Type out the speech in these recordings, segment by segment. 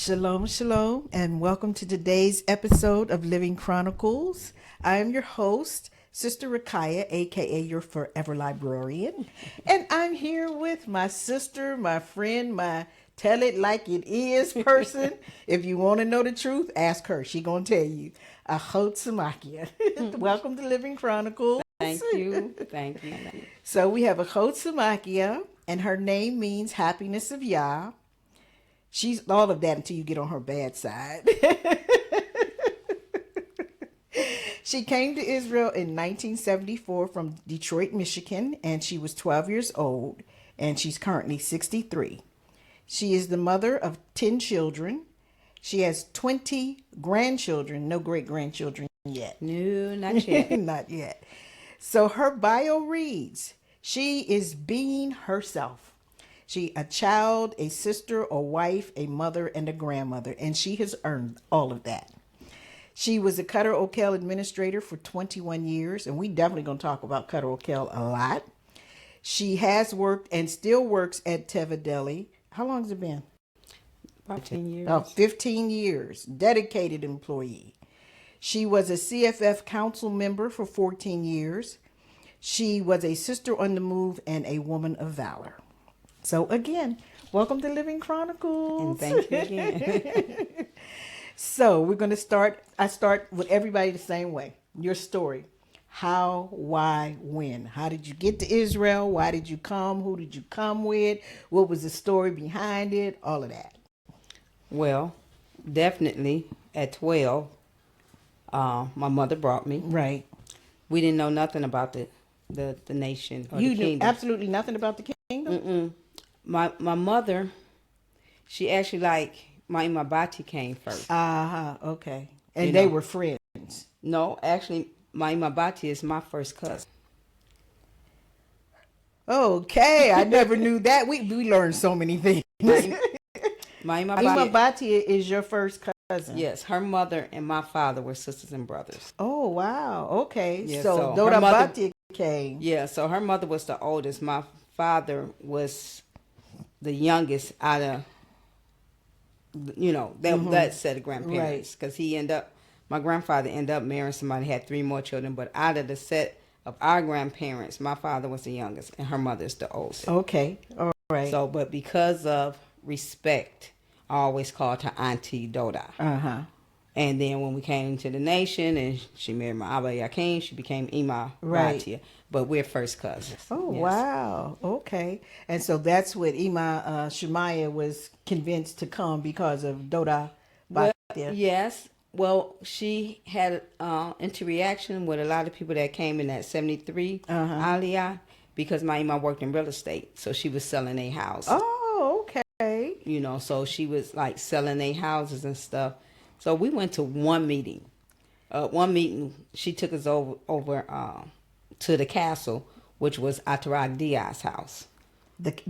Shalom, shalom, and welcome to today's episode of Living Chronicles. I am your host, Sister Racayah, aka your forever librarian, and I'm here with my sister, my friend, my tell it like it is person. If you want to know the truth, ask her. She gonna tell you. Acote Smakeyah. Welcome to Living Chronicles. Thank you. Thank you. So we have Acote Smakeyah, and her name means happiness of Yah. She's all of that until you get on her bad side. She came to Israel in 1974 from Detroit, Michigan, and she was 12 years old, and she's currently 63. She is the mother of 10 children. She has 20 grandchildren, no great-grandchildren yet. No, not yet. Not yet. So her bio reads, she is being herself. She a child, a sister, a wife, a mother, and a grandmother, and she has earned all of that. She was a Cutter O'Kell administrator for 21 years, and we definitely going to talk about Cutter O'Kell a lot. She has worked and still works at Teva Deli. How long has it been? About 10 years. About 15 years. Dedicated employee. She was a CFF council member for 14 years. She was a sister on the move and a woman of valor. So again, welcome to Living Chronicles. And thank you again. So we're going to start. I start with everybody the same way. Your story. How, why, when? How did you get to Israel? Why did you come? Who did you come with? What was the story behind it? All of that. Well, definitely at 12, my mother brought me. Right. We didn't know nothing about the nation or the kingdom. You knew absolutely nothing about the kingdom? Mm-mm. My mother, she actually my Bati came first. Okay. And they were friends. No, actually, my Bati is my first cousin. Okay, I never knew that. We learned so many things. My Bati is your first cousin. Yes, her mother and my father were sisters and brothers. Oh, wow. Okay. Yeah, so Dodah Gioloteyah came. Yeah, so her mother was the oldest. My father was the youngest out of, that set of grandparents. Because my grandfather ended up marrying somebody, had 3 more children. But out of the set of our grandparents, my father was the youngest and her mother's the oldest. Okay. All right. So, but because of respect, I always called her Auntie Dodah. Uh-huh. And then when we came to the nation and she married my Abba Yakin, she became Ima Right. Batia. But we're first cousins. Oh, Yes. wow. Okay. And so that's what Shemaiah was convinced to come because of Dodah Well, Batia. yes. Well, she had interaction with a lot of people that came in that 73 Aliyah because my Ima worked in real estate. So she was selling a house. Oh, okay. You know, so she was like selling their houses and stuff. So we went to one meeting. She took us over to the castle, which was Arad Diaz's house.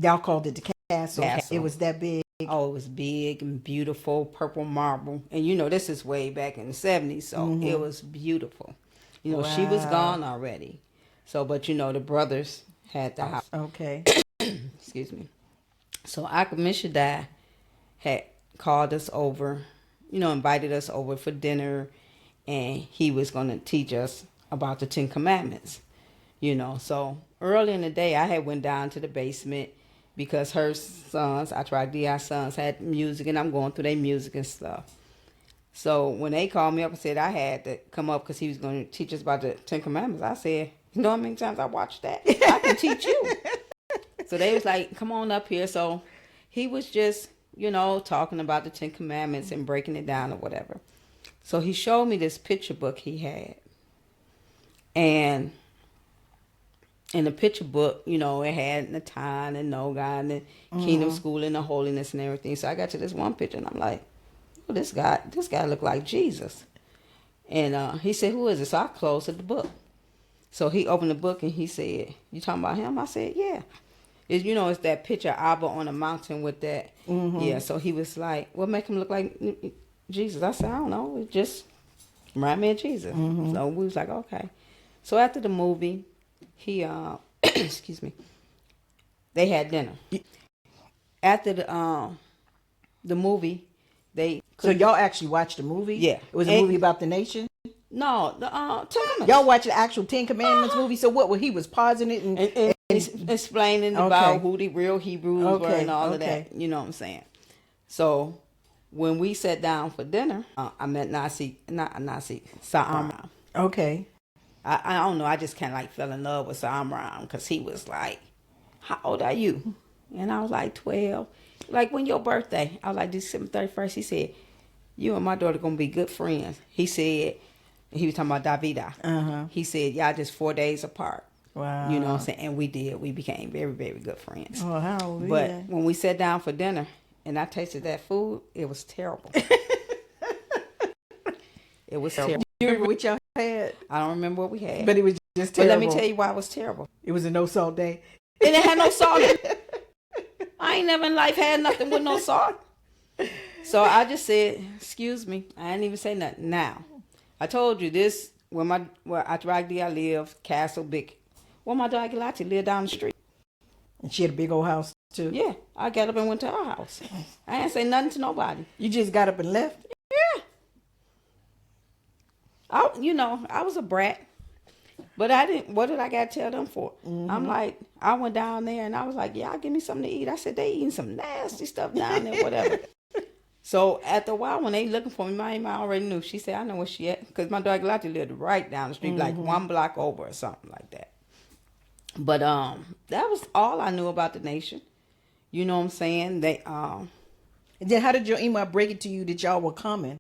Y'all called it the castle. Castle. It was that big. Oh, it was big and beautiful, purple marble. And you know, this is way back in the 70s, so it was beautiful. You know, she was gone already. So, but you know, the brothers had the house. Okay. Excuse me. So Acote Smakeyah had called us over, you know, invited us over for dinner, and he was going to teach us about the 10 Commandments, you know. So early in the day, I had went down to the basement because her sons, Arad sons, had music, and I'm going through their music and stuff. So when they called me up and said I had to come up because he was going to teach us about the 10 Commandments, I said, you know how many times I watched that? I can teach you. So they was like, come on up here. So he was just, you know, talking about the 10 Commandments and breaking it down or whatever. So he showed me this picture book he had. And in the picture book, you know, it had Natan and Noga and the Kingdom School and the Holiness and everything. So I got to this one picture and I'm like, oh, this guy looked like Jesus. And he said, who is it? So I closed the book. So he opened the book and he said, you talking about him? I said, yeah. It's, you know, it's that picture of Abba on a mountain with that. Yeah, so he was like, what make him look like Jesus? I said, I don't know. It just remind me of Jesus. So we was like, okay. So after the movie, he, excuse me, they had dinner. After the movie, they... So y'all actually watched the movie? Yeah. It was a movie about the nation? No, the 10 Commandments. Y'all watched the actual 10 Commandments movie? So what, he was pausing it and explaining about who the real Hebrews were and all of that. You know what I'm saying? So when we sat down for dinner, I met Sa'amram. Okay. I don't know. I just kind of like fell in love with Sa'amram because he was like, how old are you? And I was like 12. Like, when your birthday? I was like, December 31st. He said, you and my daughter going to be good friends. He said, he was talking about Davida. He said, y'all just 4 days apart. Wow. You know what I'm saying? And we did. We became very, very good friends. Oh, hallelujah. But when we sat down for dinner and I tasted that food, it was terrible. It was terrible. Do you remember what y'all had? I don't remember what we had. But it was just But terrible. let me tell you why it was terrible. It was a no salt day. And it had no salt in it. I ain't never in life had nothing with no salt. So I just said, excuse me. I didn't even say nothing. Now, I told you this, where Arad lived, Castle Big. Well, my Dodah Gioloteyah lived down the street. And she had a big old house, too. Yeah, I got up and went to her house. I ain't say nothing to nobody. You just got up and left? Yeah. I was a brat. But I didn't, what did I got to tell them for? I'm like, I went down there and I was like, y'all give me something to eat. I said, they eating some nasty stuff down there, whatever. So after a while, when they looking for me, my mom already knew. She said, I know where she at. Because my Dodah Gioloteyah lived right down the street, like 1 block over or something like that. But that was all I knew about the nation. You know what I'm saying? They And then how did your email break it to you that y'all were coming?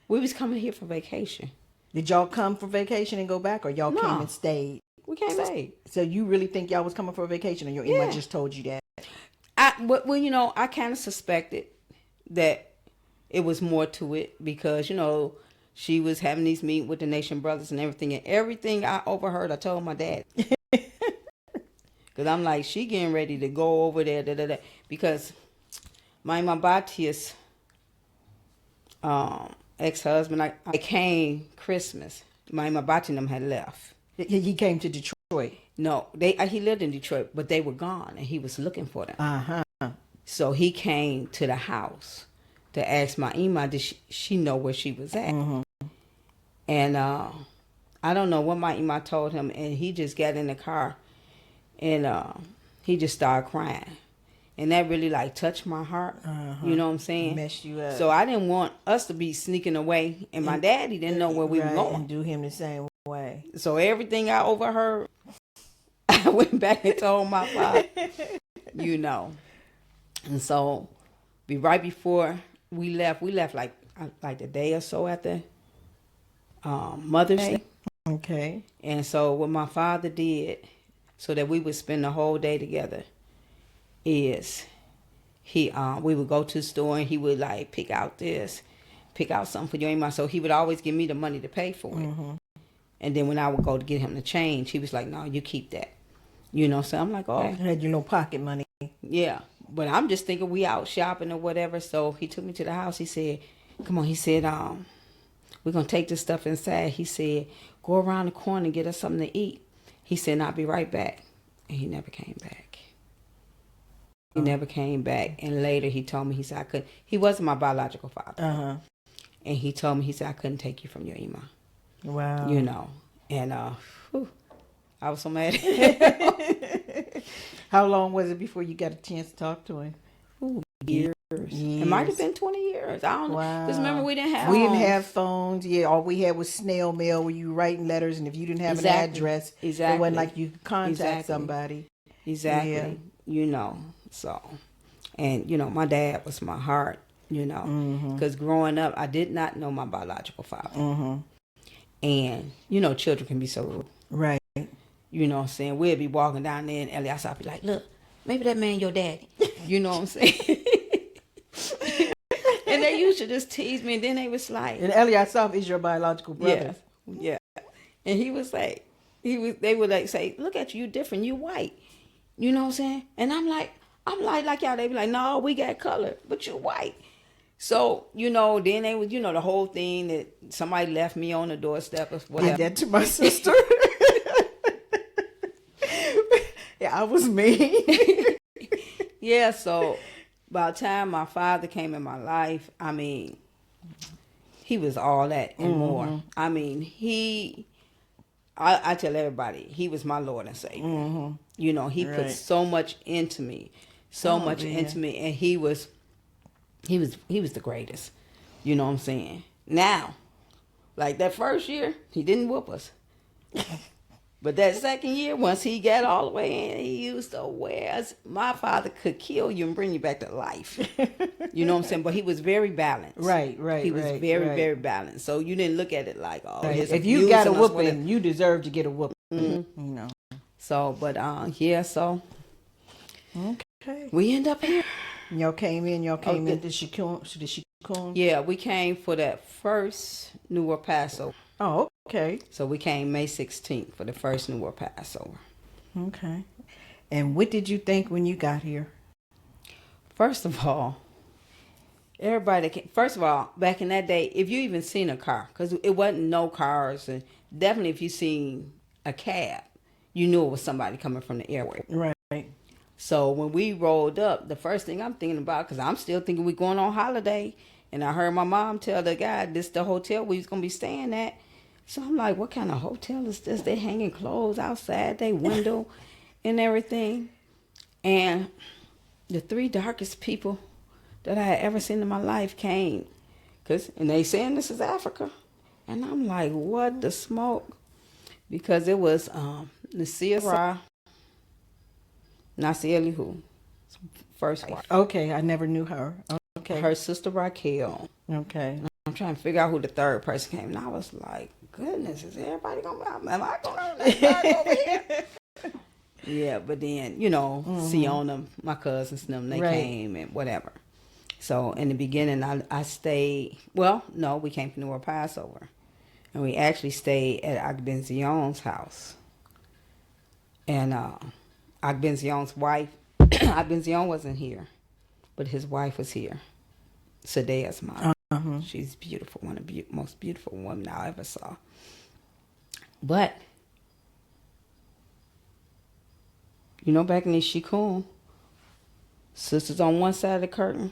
We was coming here for vacation. Did y'all come for vacation and go back, or y'all No. came and stayed? We came back. So you really think y'all was coming for a vacation, or your email just told you that? Well, you know, I kind of suspected that it was more to it because, you know, she was having these meetings with the Nation Brothers and everything. And everything I overheard, I told my dad. Because I'm like, she getting ready to go over there. Because my Batia's ex-husband, I came Christmas. My Bati and them had left. He came to Detroit. No, he lived in Detroit, but they were gone, and he was looking for them. So he came to the house to ask my Ima, did she know where she was at? And I don't know what my Ima told him, and he just got in the car, and he just started crying. And that really like touched my heart. You know what I'm saying? Messed you up. So I didn't want us to be sneaking away, and my daddy didn't know where we were going. And do him the same way. So everything I overheard, I went back and told my father. You know. And so, right before we left like a day or so after Mother's Day. Okay. And so what my father did, so that we would spend the whole day together, is we would go to the store and he would like pick out something for your Ima. So he would always give me the money to pay for it. And then when I would go to get him the change, he was like, "No, you keep that." You know, so I'm like, "Oh, I had pocket money." Yeah, but I'm just thinking we out shopping or whatever. So he took me to the house. He said, "Come on." He said, "We're gonna take this stuff inside." He said, "Go around the corner and get us something to eat." He said, "I'll be right back," and he never came back. He never came back. And later he told me, he said, he wasn't my biological father. And he told me, he said, "I couldn't take you from your Ima." Wow. You know, and I was so mad. How long was it before you got a chance to talk to him? Years. It might have been 20 years. I don't know. Because remember, we didn't have phones. Yeah, all we had was snail mail where you were writing letters, and if you didn't have an address, it wasn't like you could contact somebody. Exactly. Yeah. You know, so. And, you know, my dad was my heart, you know. Because growing up, I did not know my biological father. And, you know, children can be so rude. Right. You know what I'm saying? We'd be walking down there, and Elias would be like, "Look, maybe that man your daddy." You know what I'm saying? And they used to just tease me, and then they was like, and Elias is your biological brother. Yeah. And he was like, they would like say, "Look at you different, you white." You know what I'm saying? And I'm like y'all, they be like, "No, we got color, but you white." So, you know, then they would, you know, the whole thing that somebody left me on the doorstep or whatever. Did that to my sister. Yeah, I was mean. Yeah, so by the time my father came in my life, I mean, he was all that and more. I mean, I tell everybody, he was my Lord and Savior. You know, he put so much into me, and he was the greatest. You know what I'm saying? Now, like that first year, he didn't whoop us. But that second year, once he got all the way in, he used to wear us. My father could kill you and bring you back to life. You know what I'm saying? But he was very balanced. Right. He was very balanced. So you didn't look at it like, oh, if you got a whooping, you deserve to get a whooping. You know. So, but so. Okay. We end up here. Y'all came in to Shikun. Yeah, we came for that first New World Passover. Oh, okay. So we came May 16th for the first New World Passover. Okay. And what did you think when you got here? First of all, back in that day, if you even seen a car, because it wasn't no cars, and definitely if you seen a cab, you knew it was somebody coming from the airway. Right. So when we rolled up, the first thing I'm thinking about, because I'm still thinking we're going on holiday, and I heard my mom tell the guy, this the hotel we was going to be staying at. So I'm like, what kind of hotel is this? They hanging clothes outside they window and everything. And the three darkest people that I had ever seen in my life came. And they saying this is Africa. And I'm like, what the smoke? Because it was Nasir Elihu, first wife. Okay, I never knew her. Okay. Her sister Racayah. Okay. I'm trying to figure out who the third person came. And I was like, goodness, is everybody going to, am I going to over here? Yeah, but then, you know, Siona, my cousins, they came and whatever. So in the beginning, I stayed, we came from the World Passover. And we actually stayed at Agbenzion's house. And Agbenzion's wife, Agbenzion wasn't here, but his wife was here. Sadea's mom. She's beautiful, one of the most beautiful women I ever saw. But, you know, back in the Shikun, sisters on one side of the curtain,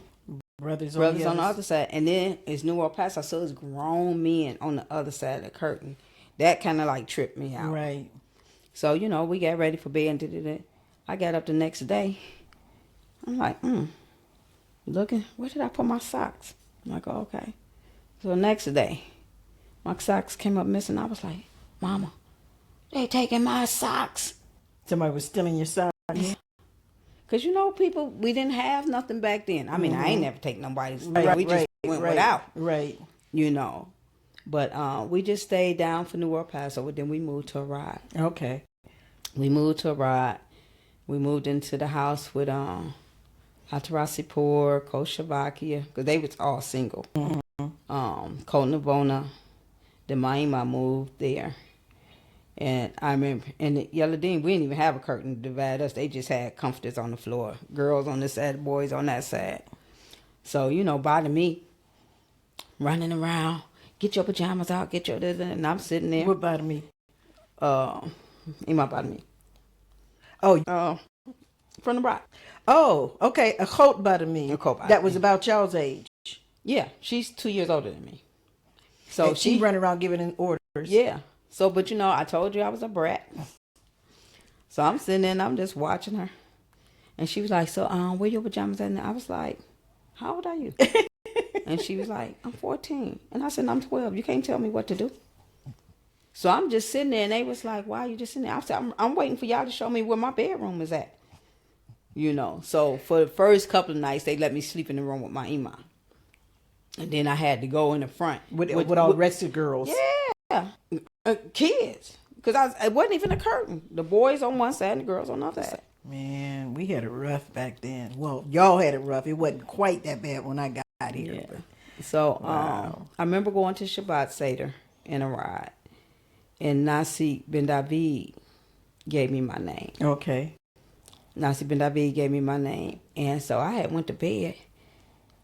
brothers on the other side. And then it's New World Passover, so it's grown men on the other side of the curtain that kind of like tripped me out. Right. So, you know, we got ready for bed and did it. I got up the next day. I'm like, looking, where did I put my socks? I'm like, oh, okay. So the next day, my socks came up missing. I was like, Mama, they taking my socks. Somebody was stealing your socks. Yeah. Because, you know, people, we didn't have nothing back then. I mean, I ain't never taken nobody's. Right, we just went without. Right. You know. But we just stayed down for New World Passover. Then we moved to Arad. Okay. We moved to Arad. We moved into the house with Acote Smakeyah, Acote Smakeyah, because they was all single. Dimona, Dimona moved there. And I remember, in the Gioloteyah, we didn't even have a curtain to divide us. They just had comforters on the floor. Girls on this side, boys on that side. So, you know, body me, running around, get your pajamas out, get your this, and I'm sitting there. What body me? In my body me. Oh. From the brat. Oh, okay. A coat body me. That was about y'all's age. Yeah, she's 2 years older than me. So and she run around giving in orders. Yeah. So, but you know, I told you I was a brat. So I'm sitting there and I'm just watching her. And she was like, so, where your pajamas at? And I was like, how old are you? And she was like, I'm 14. And I said, I'm 12. You can't tell me what to do. So I'm just sitting there and they was like, why are you just sitting there? I said, I'm waiting for y'all to show me where my bedroom is at. You know, so for the first couple of nights, they let me sleep in the room with my imam. And then I had to go in the front. With all the rest of the girls. Yeah. Kids. Because it wasn't even a curtain. The boys on one side and the girls on the other side. Man, we had it rough back then. Well, y'all had it rough. It wasn't quite that bad when I got here. Yeah. But. So I remember going to Shabbat Seder in Arad. And Nasi Ben David gave me my name. Okay. Nasi Ben David gave me my name. And so I had went to bed.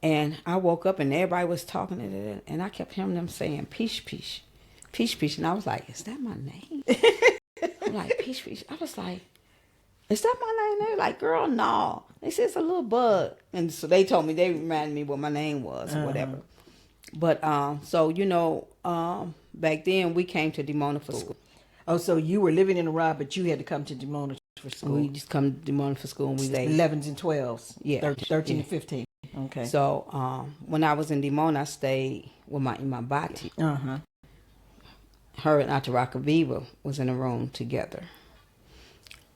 And I woke up and everybody was talking to it. And I kept hearing them saying, peace, peace. Peace, peace. And I was like, is that my name? I'm like, peace, peace. I was like, is that my name? They were like, girl, no. They said it's a little bug. And so they told me, they reminded me what my name was or whatever. But, so, you know, back then we came to Dimona for school. Oh, so you were living in Arad, but you had to come to Dimona for school. We just come to Dimona for school and we stayed. 11s and 12s. Yeah. 13 and 15. Okay. So, when I was in Dimona, I stayed with my bati. Uh-huh. Her and Ata Racayah was in a room together.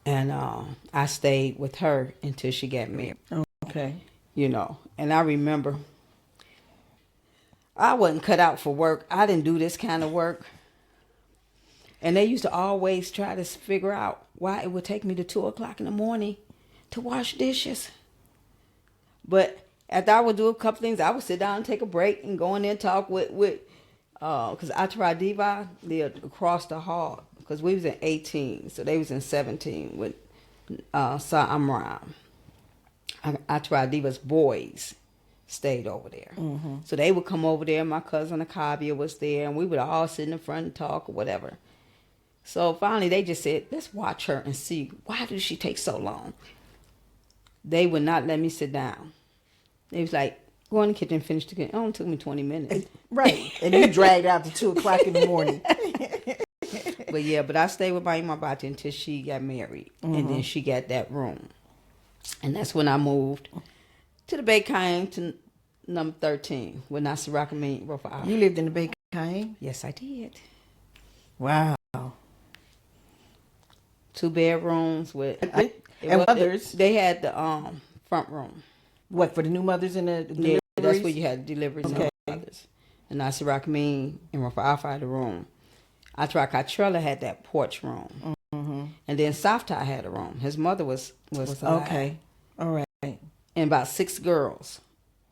And I stayed with her until she got married. Okay. You know, and I remember I wasn't cut out for work. I didn't do this kind of work. And they used to always try to figure out why it would take me to 2 o'clock in the morning to wash dishes. But after I would do a couple things, I would sit down and take a break and go in there and talk with because Ata Diva lived across the hall because we was in 18, so they was in 17 with Sa Amram. Ata Diva's boys stayed over there. Mm-hmm. So they would come over there. My cousin Akabia was there, and we would all sit in the front and talk or whatever. So finally they just said, let's watch her and see, why does she take so long? They would not let me sit down. They was like, go in the kitchen and finish the kitchen. It only took me 20 minutes. Right. And you dragged out to 2 o'clock in the morning. But yeah, but I stayed with my Bati until she got married. Mm-hmm. And then she got that room. And that's when I moved to the Bay Kaim to number 13 with Nasir Racayah Rafa'ah. You lived in the Bay Kaim? Yes, I did. Wow. 2 bedrooms with and others. They had the front room. What, for the new mothers and the deliveries? Yeah, that's where you had deliveries okay. and others. And Nasir Racayah and Rafa'ah had the room. Atra Katrella had that porch room. Mm-hmm. And then Safta had a room. His mother was alive. Okay. All right. And about 6 girls.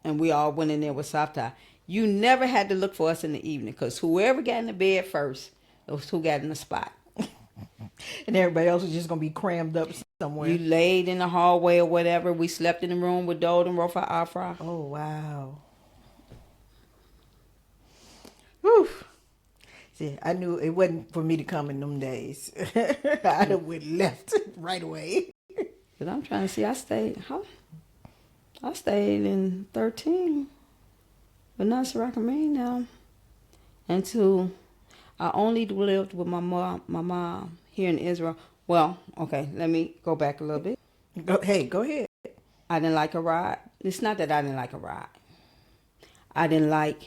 And we all went in there with Safta. You never had to look for us in the evening because whoever got in the bed first, those who got in the spot. And everybody else was just going to be crammed up somewhere. You laid in the hallway or whatever. We slept in the room with Dodah and Rafa'ah. Oh, wow. Whew. See, I knew it wasn't for me to come in them days. I'd have went left right away. But I'm trying to see, I stayed in 13. But Nasir Racayah now. Until I only lived with my mom here in Israel. Well, okay, let me go back a little bit. Go ahead. I didn't like Arad. It's not that I didn't like Arad. I didn't like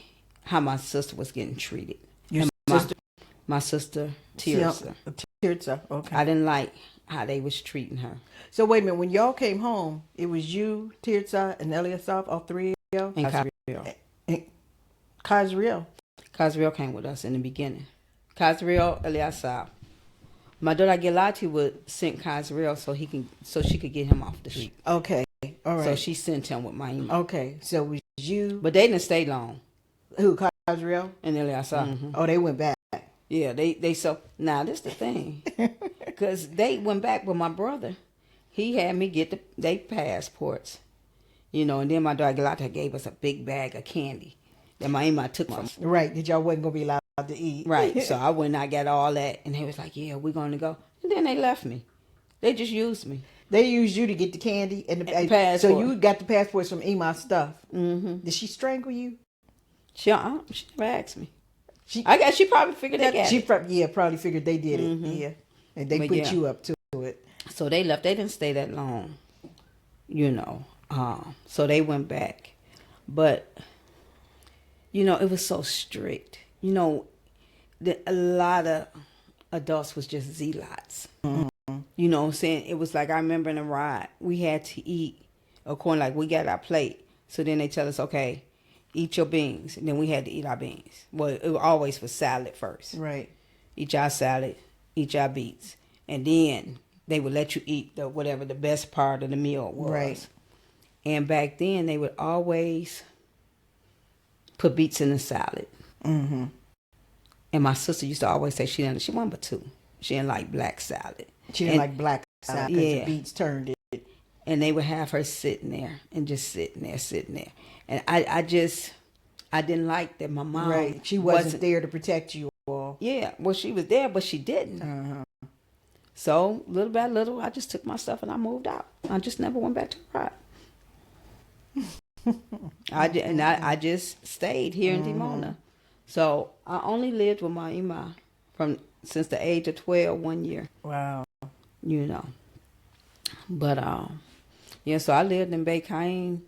how my sister was getting treated. Your and sister? My sister, Tirsa. Tirsa, okay. I didn't like how they was treating her. So wait a minute, when y'all came home, it was you, Tirsa, and Eliasaph, all three of y'all? And Kazriel. And Kazriel. Kazriel came with us in the beginning. Kazriel, Eliasaph. My Dodah Gioloteyah would send Kazriel so she could get him off the street. Okay, all right. So she sent him with my email. Okay, so it was you. But they didn't stay long. Who, Kazriel? And Eliasaph. Mm-hmm. Oh, they went back. Yeah, they so now this the thing, because they went back with my brother. He had me get they passports, and then my Dodah Gioloteyah gave us a big bag of candy that my Ima took from us. Right, that y'all wasn't gonna be allowed to eat. Right, so I went and I got all that, and they was like, "Yeah, we're gonna go," and then they left me. They just used me. They used you to get the candy and the passport. So you got the passports from Ima's stuff. Mm-hmm. Did she strangle you? She never asked me. She probably figured they got it. Probably figured they did it. Mm-hmm. Yeah, and they put you up to it. So they left. They didn't stay that long, So they went back, but it was so strict. A lot of adults was just zealots. Mm-hmm. You know what I'm saying? It was like, I remember in a ride, we had to eat according, like we got our plate. So then they tell us, okay, eat your beans. And then we had to eat our beans. Well, it was always for salad first. Right. Eat your salad, eat your beets. And then they would let you eat whatever the best part of the meal was. Right. And back then, they would always put beets in the salad. Mm-hmm. And my sister used to always say she wasn't but two. She didn't like black salad. She didn't like black salad because the beets turned it. And they would have her sitting there and just sitting there. And I didn't like that my mom. Right. She wasn't there to protect you all. Yeah. Well, she was there, but she didn't. Uh-huh. So little by little, I just took my stuff and I moved out. I just never went back to Arad. I just stayed here in Dimona. So I only lived with my Ima since the age of 12, 1 year. Wow. But so I lived in Beit Cain,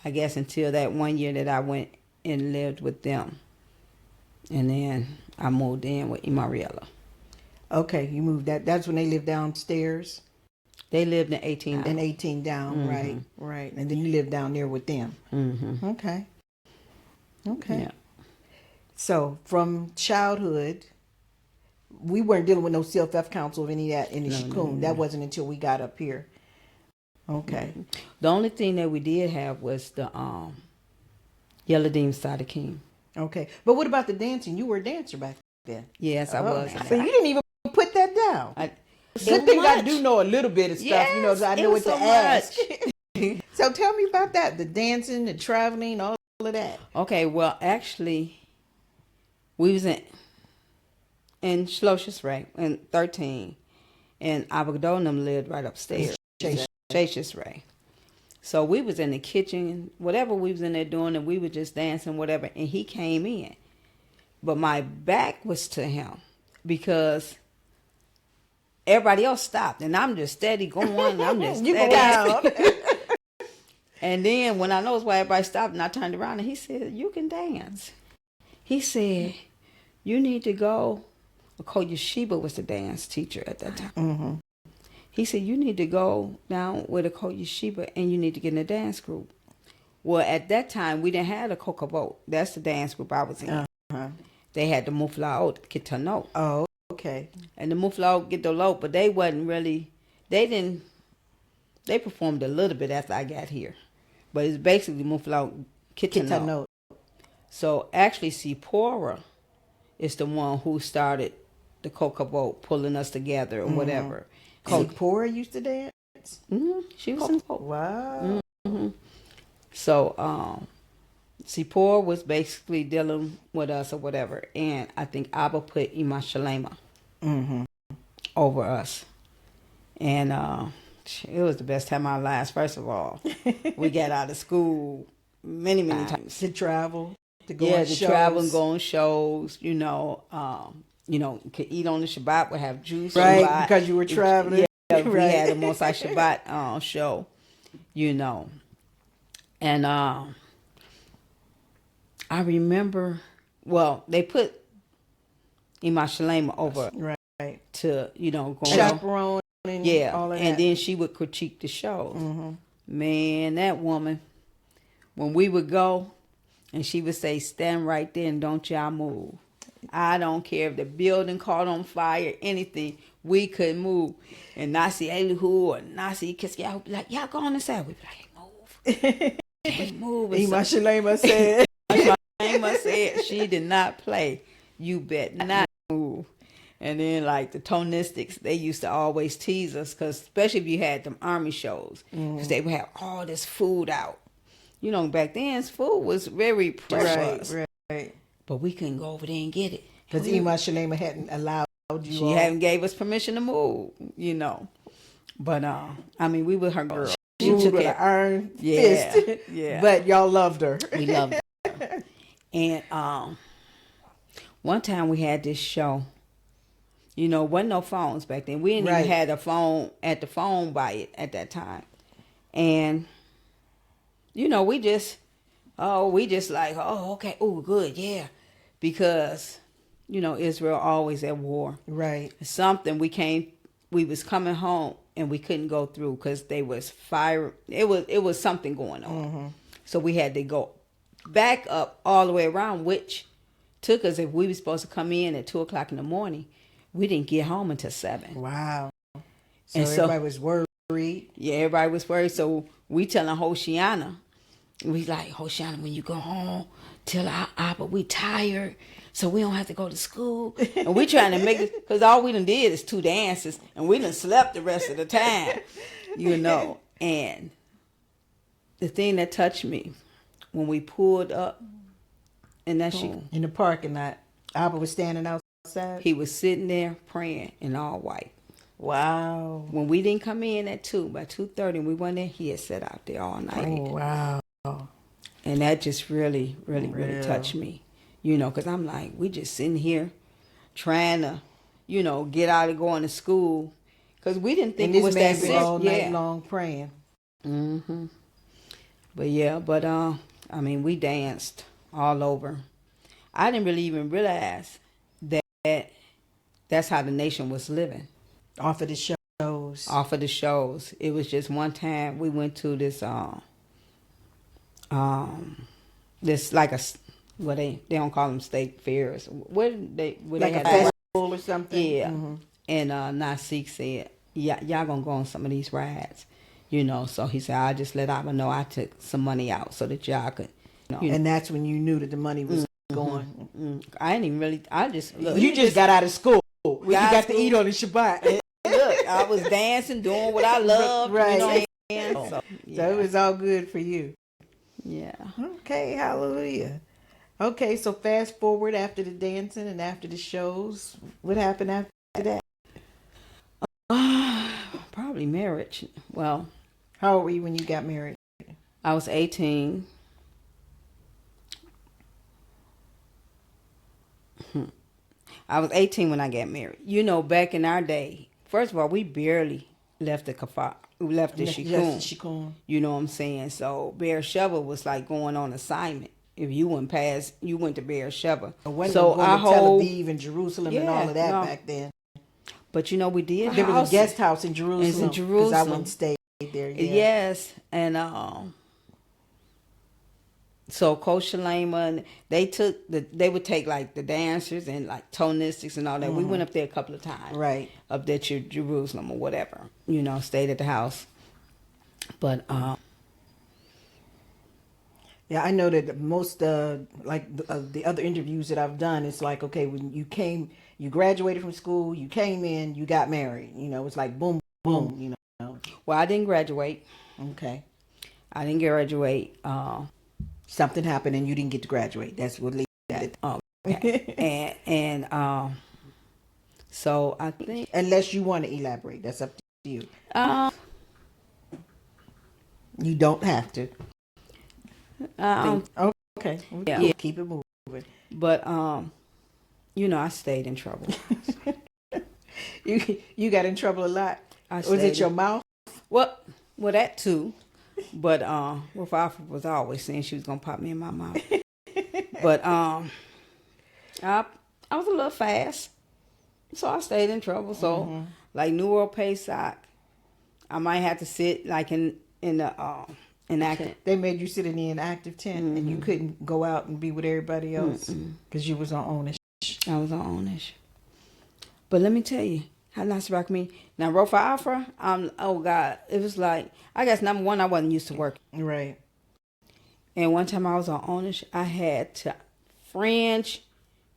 I guess, until that 1 year that I went and lived with them. And then I moved in with Imariella. Okay, you moved that's when they lived downstairs? They lived in 18 down. In 18 down, right. And then you lived down there with them. Mm-hmm. Okay. Yeah. So from childhood, we weren't dealing with no CFF council of any of that in the Shikun. That wasn't until we got up here. Okay. Mm-hmm. The only thing that we did have was the Yeladim Sadiqim. Okay. But what about the dancing? You were a dancer back then. Yes, I was. So you didn't even put that down. Good thing I do know a little bit of stuff, yes, so I know what to ask. So tell me about that, the dancing, the traveling, all of that. Okay, well, actually, we was in Shloshes Ray in 13, and Abagadonum lived right upstairs. Shloshes Ray. So we was in the kitchen, whatever we was in there doing, and we were just dancing, whatever, and he came in. But my back was to him because everybody else stopped, and I'm just steady going. I'm just you steady. Go down. And then when I noticed why everybody stopped, and I turned around, and he said, "You can dance." He said, "You need to go." Acote Sheba was the dance teacher at that time. Mm-hmm. He said, "You need to go down with Acote Sheba, and you need to get in a dance group." Well, at that time, we didn't have a Kokabot. That's the dance group I was in. Uh-huh. They had the Muflaot Kitano. Oh, okay. And the Muflaot Gidolot, but they wasn't really, they performed a little bit after I got here. But it's basically Muflaot Kitano. So actually, Sipora is the one who started the Kokabot, pulling us together or whatever. Sipora used to dance? Mm-hmm. She was in Wow. Mm-hmm. So, Sipor was basically dealing with us or whatever. And I think Abba put Ima Shalema over us. And it was the best time of our lives, first of all. We got out of school many times. To travel. to go on to shows. travel and go on shows. Could eat on the Shabbat. Would have juice. Right, Shabbat. because you were traveling. Yeah, we Right. had a Mosai Shabbat show. And I remember. Well, they put Ima Shalema over Right. to go Chaperone and all of that. and then she would critique the shows. Man, that woman, when we would go, and she would say, "Stand right there and don't y'all move." I don't care if the building caught on fire, anything, we couldn't move. And Nasi Elihu or Nasi Kiskiah would be like, "Y'all go on the side." We'd be like, "Move." Move. Ima Shalema said. Ima said she did not play. You bet not move. And then like the Tonistics, they used to always tease us, because especially if you had them army shows, because they would have all this food out. Back then food was very precious. Right. But we couldn't go over there and get it. Because Ima Shalema hadn't allowed you. She hadn't gave us permission to move, But we were her girl. She Ruled took with it. an iron Yeah, fist. yeah. But y'all loved her. We loved her. And one time we had this show. Wasn't no phones back then. We didn't even had a phone at the phone by it at that time. And we just like, oh, okay, oh, good, yeah. Because, Israel always at war. Right. Something we was coming home and we couldn't go through because they was fire. It was something going on. So we had to go back up all the way around, which took us, if we were supposed to come in at 2:00 in the morning, we didn't get home until 7. Wow. So everybody was worried. Yeah, everybody was worried. So we telling Hoshiana, we like, Hoshiana, when you go home, tell our Abba we tired, so we don't have to go to school. And we trying to make it, because all we done did is 2 dances, and we done slept the rest of the time, And the thing that touched me, when we pulled up in that in the parking lot, Abba was standing outside. he was sitting there praying in all white. Wow. When we didn't come in at 2, by 2:30, we went in, he had sat out there all night. Oh, wow. And that just really, really, really touched me. Because I'm like, we just sitting here trying to, get out of going to school. Because we didn't think it was that serious. All night long praying. But we danced all over. I didn't really even realize that that's how the nation was living. Off of the shows. Off of the shows. It was just one time we went to this this like a, well, they don't call them state fairs. Where like they a festival or something. Yeah. And Nasik said, y'all gonna go on some of these rides, So he said, I just let Abba know I took some money out so that y'all could, And that's when you knew that the money was going. I didn't even really. I just look. You just got out of school. You got school. to eat on the Shabbat. Look, I was dancing, doing what I loved. Right. So it was all good for you. Yeah. Okay, hallelujah. Okay, so fast forward after the dancing and after the shows. What happened after that? Probably marriage. Well, how old were you when you got married? I was 18. I was 18 when I got married. Back in our day, first of all, we barely left the kafar. We left the shikun. You know what I'm saying? So Beersheba was like going on assignment. If you went past, you went to Beersheba. So our whole Tel Aviv and Jerusalem and all of that back then. But we did. There was a guest house in Jerusalem. Because I went and stayed there. Yeah. Yes, and so Coach Shalema, they would take like the dancers and like Tonistics and all that. We went up there a couple of times. Right. Up there to Jerusalem or whatever. Stayed at the house. But yeah, I know that most the other interviews that I've done, it's like, okay, when you graduated from school, you came in, you got married. It's like boom, boom. Well, I didn't graduate. Okay. I didn't graduate. Something happened and you didn't get to graduate. That's what lead that. Okay. and so I think, unless you want to elaborate, that's up to you. You don't have to. Okay. Okay. Yeah. Cool. Keep it moving. But I stayed in trouble. You got in trouble a lot. Was it your mouth? Well, that too. But Alpha was always saying she was gonna pop me in my mouth. But I was a little fast, so I stayed in trouble. So like New World Pesach, I might have to sit like in the inactive. They made you sit in the inactive tent, and you couldn't go out and be with everybody else because you was on Onish. I was on Onish. But let me tell you how nice rock me. Now Racayah, oh God, it was like, I guess number one, I wasn't used to working. Right. And one time I was on Onish, I had to fringe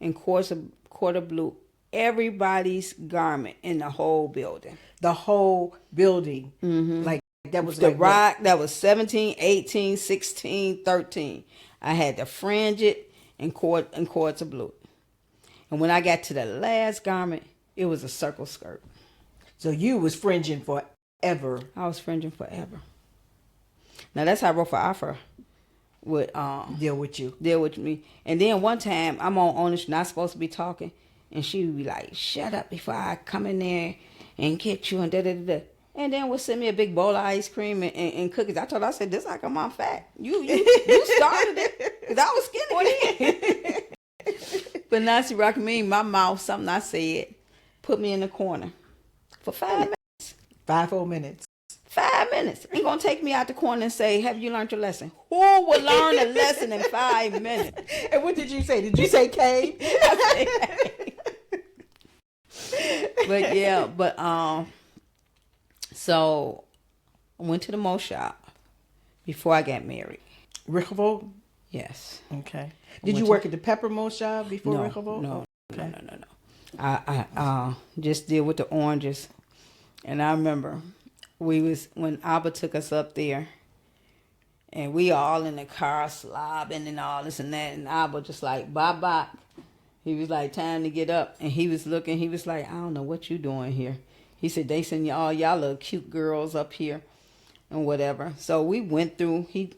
and quarter blue everybody's garment in the whole building. The whole building. Like that was the like rock what? That was 17, 18, 16, 13. I had to fringe it and quarter blue. And when I got to the last garment, it was a circle skirt. So you was fringing forever. I was fringing forever. Now that's how Racayah would deal with me. And then one time I'm on Onish, not supposed to be talking, and she would be like, "Shut up before I come in there and get you," and da da da. And then would send me a big bowl of ice cream and cookies. I told her, I said, "This like I'm on fat. You started it, because I was skinny." But now she rocking me, my mouth, something I said, put me in the corner for 5 minutes. 5 whole minutes. 5 minutes. Ain't gonna take me out the corner and say, "Have you learned your lesson?" Who would learn a lesson in 5 minutes? And what did you say? Did you say Kay? But yeah, so I went to the mo shop before I got married. Rickerville? Yes. Okay. Did you work at the Pepper Mo shop before Rickerville? No, okay. no. I just deal with the oranges. And I remember when Abba took us up there, and we all in the car slobbing and all this and that, and Abba just like, bye. He was like, time to get up. And he was looking, he was like, "I don't know what you doing here." He said, "They send y'all little cute girls up here and whatever." So we went through, he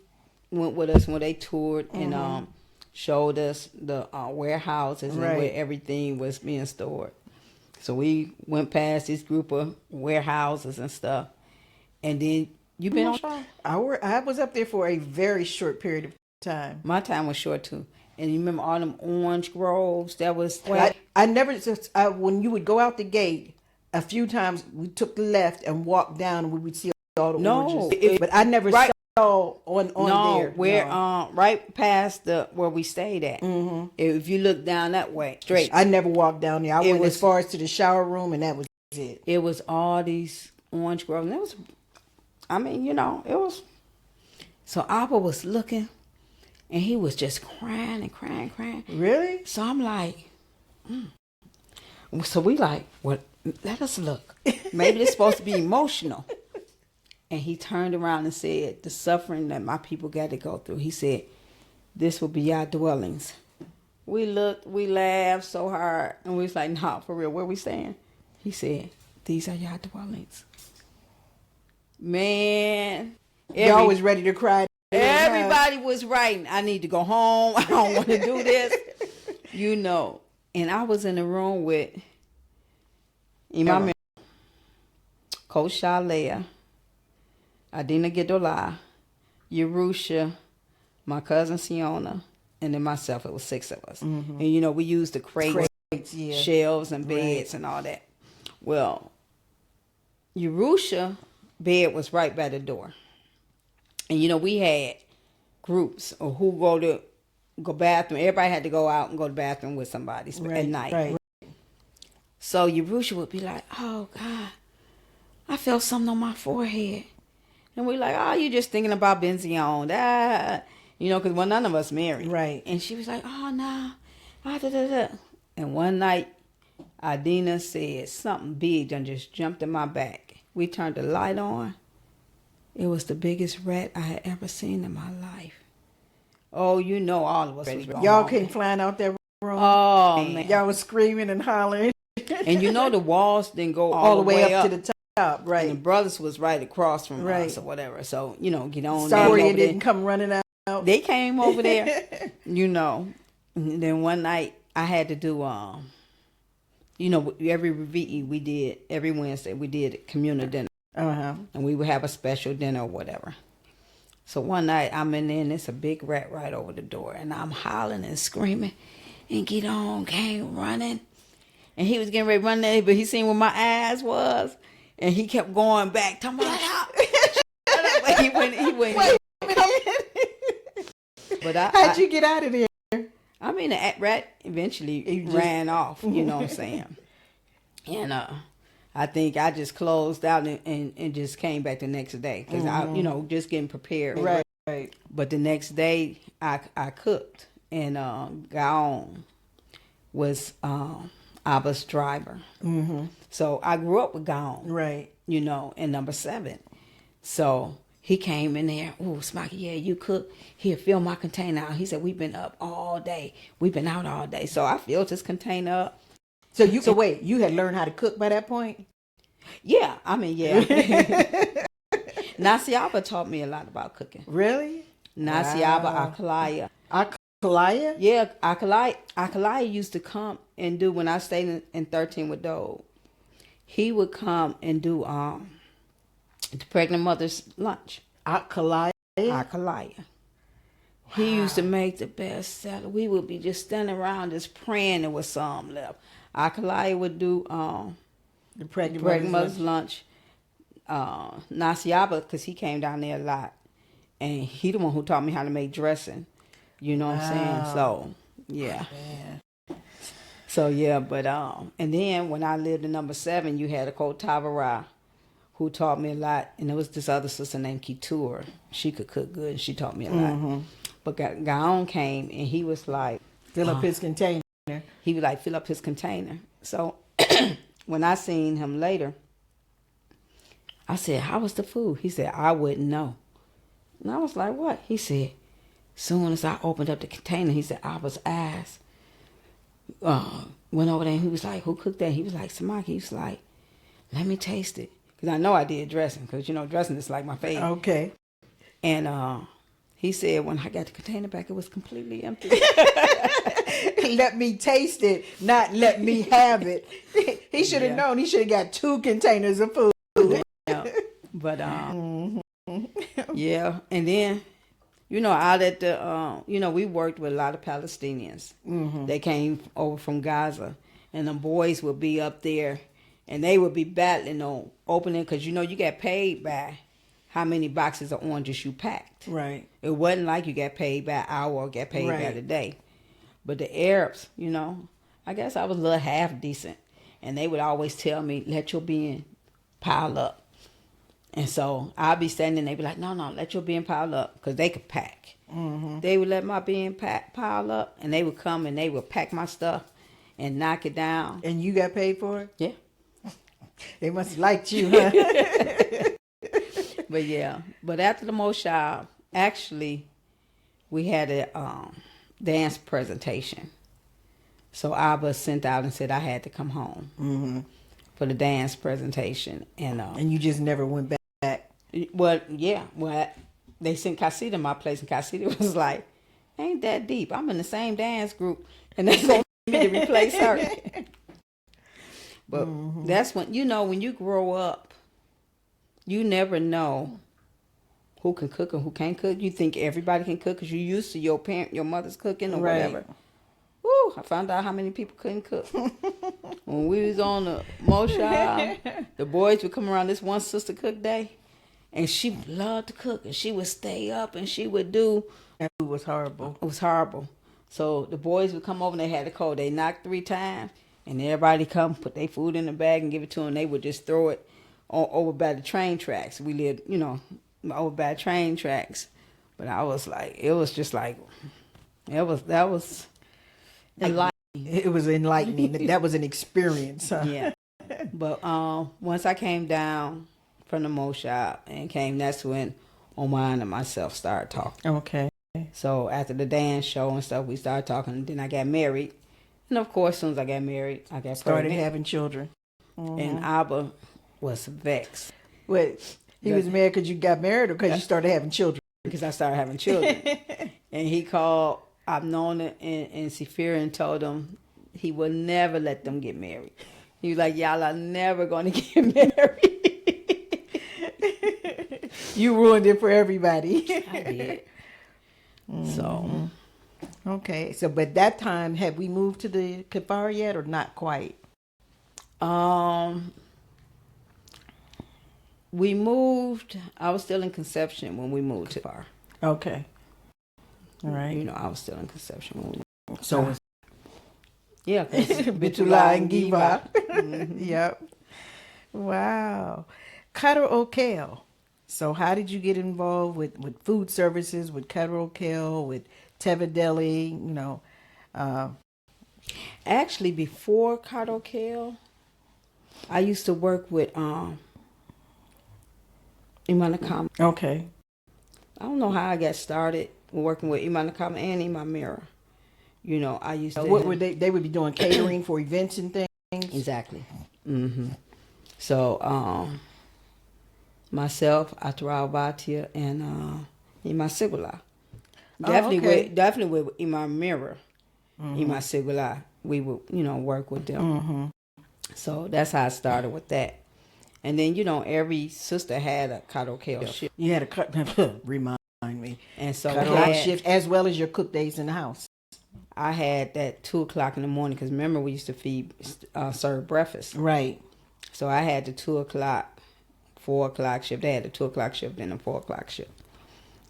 went with us when they toured and showed us the warehouses and where everything was being stored. So we went past this group of warehouses and stuff. And then you been on? I was up there for a very short period of time. My time was short too. And you remember all them orange groves? That was... I never... when you would go out the gate, a few times we took the left and walked down and we would see all the oranges. But I never saw on there. Where right past where we stayed at. If you look down that way, straight. I never walked down there. I went as far as to the shower room, and that was it. It was all these orange groves. And it was... it was... So Abba was looking, and he was just crying and crying. Really? So I'm like... So we like, well, let us look. Maybe it's supposed to be emotional. And he turned around and said, "The suffering that my people got to go through," he said, "this will be your dwellings." We looked, we laughed so hard, and we was like, "Nah, for real, where we staying?" He said, "These are your dwellings." Man. Y'all was ready to cry. Everybody was writing, "I need to go home. I don't want to do this." And I was in the room with Imam Acote Smakeyah, Dodah Gioloteyah, Yerusha, my cousin Siona, and then myself. It was 6 of us. And we used the crates, shelves and beds and all that. Well, Yerusha bed was right by the door. And we had groups of who go bathroom. Everybody had to go out and go to the bathroom with somebody at night. Right. So Yerusha would be like, "Oh God, I felt something on my forehead." And we like, "Oh, you just thinking about Benzion." Because none of us married. Right. And she was like, "Oh, no. And one night, Adina said something big done just jumped in my back. We turned the light on. It was the biggest rat I had ever seen in my life. Oh, all of us was wrong. Y'all came flying out that room. Oh, man. Y'all was screaming and hollering. And the walls didn't go all the way up to the top, right? And the brothers was right across from us or whatever. So, get on. Sorry it didn't come running out They came over there, you know. And then one night I had to do, every every Wednesday we did communal dinner. And we would have a special dinner or whatever. So one night I'm in there and there's a big rat right over the door. And I'm hollering and screaming. And Gideon came running. And he was getting ready to run there, but he seen where my eyes was. And he kept going back. Talking about, he went. Wait a minute. But How'd you get out of there? I mean, the rat eventually ran off, you know what I'm saying? And I think I just closed out and just came back the next day because I, just getting prepared. Right. But the next day I cooked, and Gaon was Abba's driver. So I grew up with Gaon, right? In number 7. So he came in there. Oh, Smakeyah, you cook? Here, fill my container out. He said, we've been up all day. We've been out all day. So I filled his container up. So wait, you had learned how to cook by that point? Yeah, yeah. Nasi Abba taught me a lot about cooking. Really? Nasi Abba, Akalaya. Akalaya? Yeah, Akalaya used to come and do, when I stayed in 13 with Dodah, he would come and do the pregnant mother's lunch. Akalaya? Akalaya. He used to make the best salad. We would be just standing around just praying there was some left. Akalaya would do the pregnant mother's lunch. Nasi Abba, because he came down there a lot. And he the one who taught me how to make dressing. You know what I'm saying? So, yeah. So, yeah, but, and then when I lived in number 7, you had Acote Smakeyah, who taught me a lot. And there was this other sister named Keturah. She could cook good, and she taught me a lot. But Gaon came, and he was like... Fill up his container. He would like fill up his container. So when I seen him later, I said, how was the food? He said, I wouldn't know. And I was like, what? He said, soon as I opened up the container, he said, Abba's eyes went over there, and he was like, who cooked that? He was like, Smakeyah. He was like, let me taste it. Because I know I did dressing, because, dressing is like my favorite. Okay. And he said, when I got the container back, it was completely empty. Let me taste it, not let me have it. He should have known. He should have got 2 containers of food. Yeah. But, yeah. And then, out at the, we worked with a lot of Palestinians. They came over from Gaza. And the boys would be up there. And they would be battling on opening. Because, you get paid by how many boxes of oranges you packed. Right. It wasn't like you got paid by hour or got paid by the day. But the Arabs, I guess I was a little half decent. And they would always tell me, let your bin pile up. And so I'd be standing there, they'd be like, no, let your bin pile up. Because they could pack. They would let my bin pile up. And they would come and they would pack my stuff and knock it down. And you got paid for it? Yeah. They must have liked you, huh? But yeah. But after the Moshav, actually, we had a... dance presentation. So Abba sent out and said I had to come home for the dance presentation. And you just never went back? Well, yeah. Well, they sent Casita to my place, and Casita was like, ain't that deep. I'm in the same dance group. And they told me to replace her. But that's when, when you grow up, you never know who can cook and who can't cook. You think everybody can cook because you're used to your mother's cooking or whatever. Woo, I found out how many people couldn't cook. When we was on the Moshav, the boys would come around. This one sister cook day, and she loved to cook, and she would stay up, and she would do. It was horrible. It was horrible. So the boys would come over, and they had a code. They knocked 3 times, and everybody come, put their food in the bag and give it to them. They would just throw it over by the train tracks. We lived, over by train tracks. But I was like, it was just like, that was enlightening. It was enlightening. That was an experience, huh? Yeah. But once I came down from the Moshav that's when Oman and myself started talking. Okay. So after the dance show and stuff, we started talking, and then I got married. And of course, as soon as I got married, I got started pregnant. having children. And Abba was vexed. Wait, he was mad because you got married or because you started having children? because I started having children. And he called Abnona and Sephira and told them he would never let them get married. He was like, y'all are never going to get married. You ruined it for everybody. I did. So. Okay. So, but that time, had we moved to the kipar yet or not quite? We moved. I was still in conception when we moved to Bar. Okay. All right. You know, I was still in conception when we moved. So, yeah, Betula and Giva. Yep. Wow. Karaoke. So, how did you get involved with food services, with karaoke, with Teva Deli? You know, actually, before karaoke, I used to work with Imanakam. Okay. I don't know how I got started working with Imanakam and Imamira. You know, I used to. What would they would be doing catering for events and things? Exactly. Mm-hmm. So, myself, Atarabatia, and Imasigula. Definitely with Imamira, Imasigula, we would, you know, work with them. Mm-hmm. So that's how I started with that. And then, you know, every sister had a karaoke shift. You had a remind me. And so shift as well as your cook days in the house. I had that 2:00 in the morning because remember we used to serve breakfast. Right. So I had the 2:00, 4:00 shift. They had the 2:00 shift and the 4:00 shift.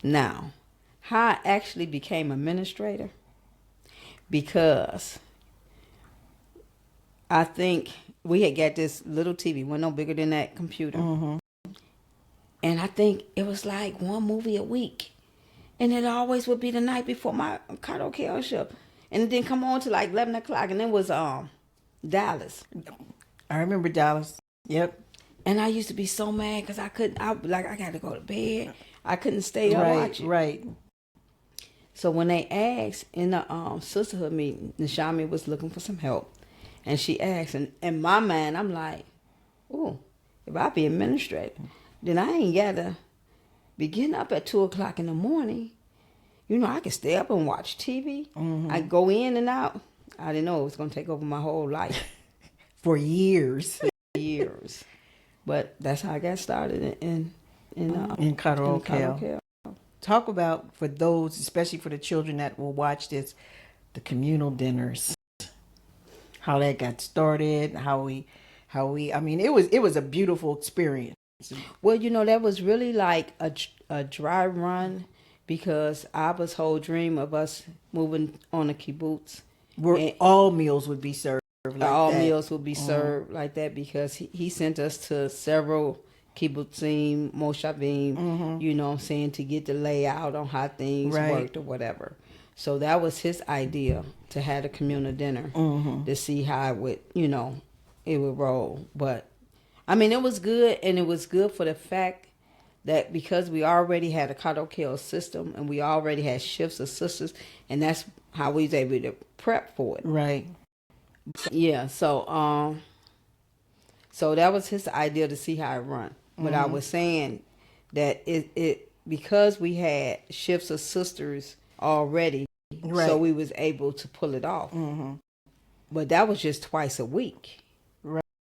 Now, how I actually became administrator, because I think we had got this little TV, wasn't no bigger than that computer. Mm-hmm. And I think it was like one movie a week. And it always would be the night before my karaoke shift. And it didn't come on till like 11 o'clock. And it was Dallas. I remember Dallas. Yep. And I used to be so mad because I got to go to bed. I couldn't stay up watching. Right. So when they asked in the sisterhood meeting, Nashami was looking for some help. And she asked, and in my mind, I'm like, oh, if I be administrator, then I ain't got to be getting up at 2:00 in the morning. You know, I could stay up and watch TV. Mm-hmm. I go in and out. I didn't know it was going to take over my whole life. For years. But that's how I got started in karaoke. Talk about, for those, especially for the children that will watch this, the communal dinners. How that got started, how we I mean, it was a beautiful experience. Well, you know, that was really like a dry run, because Abba's whole dream of us moving on a kibbutz, where all meals would be served like all that. Meals would be served like that, because he sent us to several kibbutzim, moshavim, you know what I'm saying, to get the layout on how things worked or whatever. So that was his idea, to have a communal dinner, to see how it would, you know, it would roll. But I mean, it was good, and it was good for the fact that because we already had a karaoke system and we already had shifts of sisters, and that's how we was able to prep for it. Right. Yeah. So so that was his idea, to see how it run. But I was saying that it because we had shifts of sisters already, so we was able to pull it off. But that was just twice a week.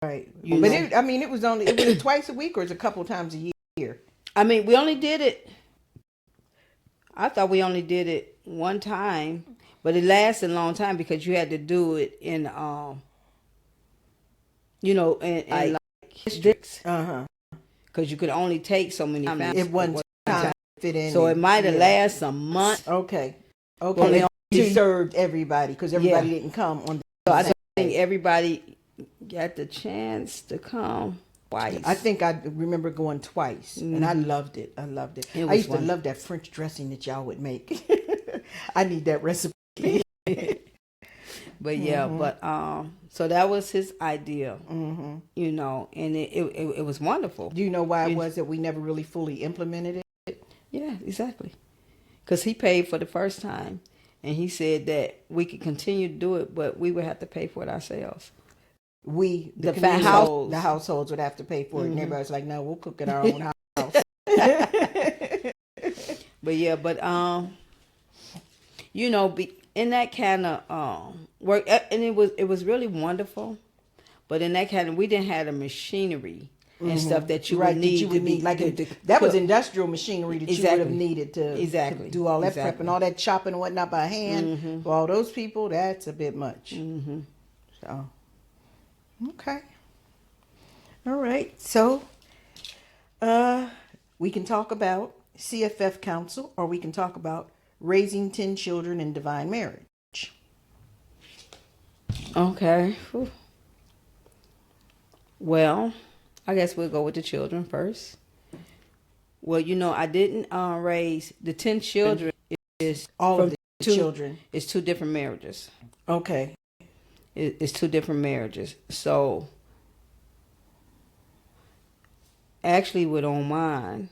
Right. You but know? it was twice a week, or it's a couple times a year? I mean, we only did it. I thought we only did it one time, but it lasted a long time because you had to do it in, you know, in like districts. Because you could only take so many families. It wasn't time to fit in. So it might have lasted some months. Okay. Well, you served everybody because everybody didn't come on. So I think everybody got the chance to come twice. I think I remember going twice, and I loved it. I used to love that French dressing that y'all would make. I need that recipe. But yeah, but so that was his idea, you know, and it was wonderful. Do you know why it was that we never really fully implemented it? Yeah, exactly. Because he paid for the first time, and he said that we could continue to do it, but we would have to pay for it ourselves. The households would have to pay for it, and everybody's like, no, we'll cook at our own house. In that kind of work, and it was really wonderful. But in that kind of, we didn't have the machinery and stuff that you would need to be like to that was cook. industrial machinery that you would have needed to do all that prep and all that chopping and whatnot by hand. For all those people, that's a bit much. So, okay, all right. So, we can talk about CFF Council, or we can talk about raising 10 children in divine marriage. Okay. Whew. Well, I guess we'll go with the children first. Well, I didn't raise the 10 children. Is all of the children. It's two different marriages. Okay. It's two different marriages. So, actually, with Oman,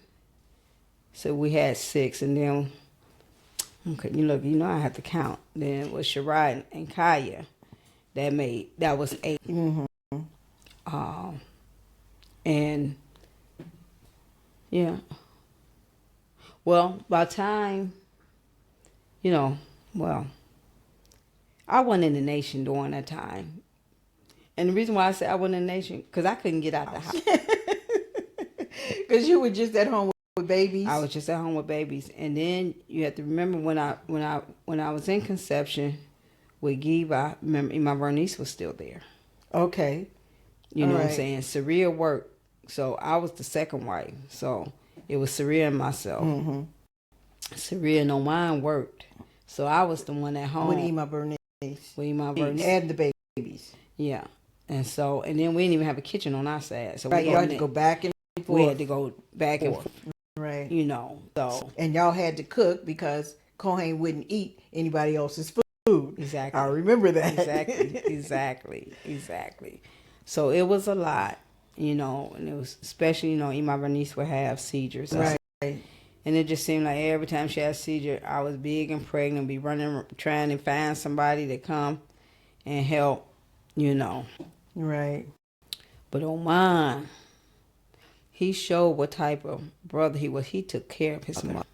so we had 6, and then I have to count. Then it was Arad and Racayah that was 8. And yeah. Well, by the time, I wasn't in the nation during that time. And the reason why I said I wasn't in the nation, because I couldn't get out the house. Because you were just at home with babies. I was just at home with babies. And then you have to remember when I was in conception with Giva, remember my Bernice was still there. Okay. You know what I'm saying? Saria worked. So I was the second wife. So it was Saria and myself. Saria and Oman worked. So I was the one at home. With Ima Bernice. And the babies. Yeah. And then we didn't even have a kitchen on our side. So you had to go back and forth. We had to go back and forth. Right. So. And y'all had to cook because Kohen wouldn't eat anybody else's food. Exactly. I remember that. Exactly. So it was a lot, and it was especially, Ima Bernice would have seizures. Right. And it just seemed like every time she had a seizure, I was big and pregnant, be running, trying to find somebody to come and help, Right. But Oman, he showed what type of brother he was. He took care of his mother.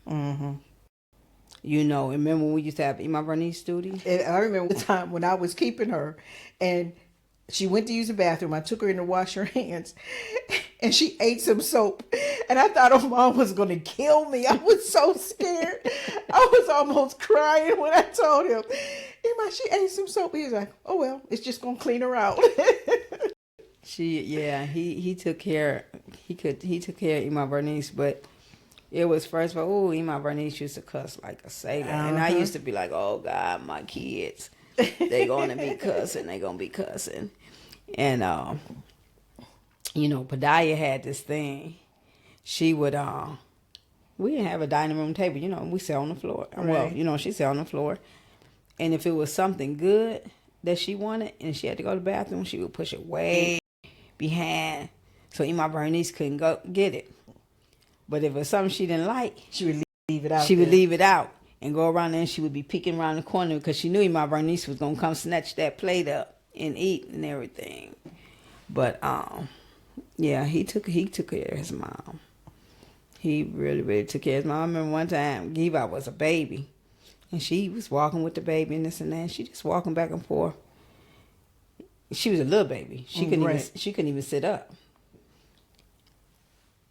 Remember when we used to have Ima Bernice duty? I remember the time when I was keeping her, and she went to use the bathroom. I took her in to wash her hands, and she ate some soap. And I thought her mom was going to kill me. I was so scared. I was almost crying when I told him, Ima, she ate some soap. He was like, oh, well, it's just going to clean her out. He took care. He took care of Ima Bernice, but it was first of all, Ima Bernice used to cuss like a sailor. And I used to be like, oh, God, my kids, they're going to be cussing. And, Padaya had this thing. She would, we didn't have a dining room table. We sat on the floor. Right. Well, she sat on the floor. And if it was something good that she wanted and she had to go to the bathroom, she would push it way behind so Ima Bernice couldn't go get it. But if it was something she didn't like, she would leave it out. She would leave it out and go around there, and she would be peeking around the corner because she knew Ima Bernice was going to come snatch that plate up and eat and everything. But, he took care of his mom. He really, really took care of his mom. I remember one time, Giva was a baby, and she was walking with the baby and this and that. And she just walking back and forth. She was a little baby. She couldn't even sit up.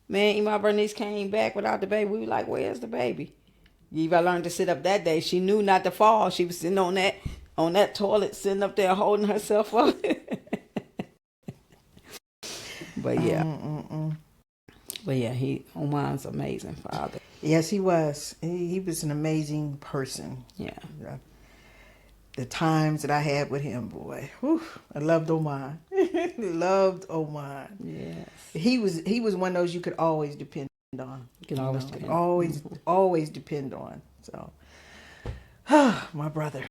Man, Ima Bernice came back without the baby. We were like, where's the baby? Giva learned to sit up that day. She knew not to fall. She was sitting on that toilet, sitting up there holding herself up. But yeah. But yeah, Oman's an amazing father. Yes, he was. He was an amazing person. Yeah. The times that I had with him, boy. Whew, I loved Oman. Loved Oman. Yes. He was one of those you could always depend on. You can always depend. Always depend on. So, my brother.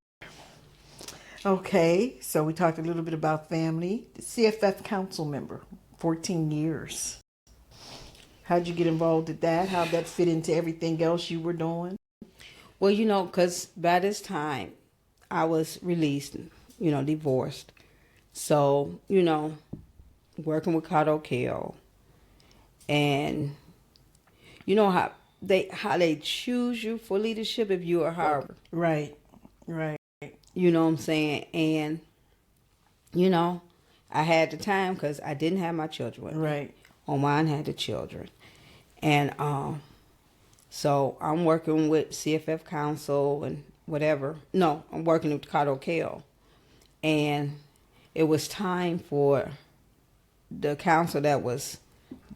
Okay, so we talked a little bit about family. The CFF council member, 14 years. How'd you get involved with that? How'd that fit into everything else you were doing? Well, because by this time, I was released, divorced. So, working with Acote Smakeyah. And, how how they choose you for leadership if you're a hard. Right. You know what I'm saying? And I had the time because I didn't have my children with me. Right. Mine had the children, and so I'm working with CFF Council and whatever. No, I'm working with Acote, and it was time for the council that was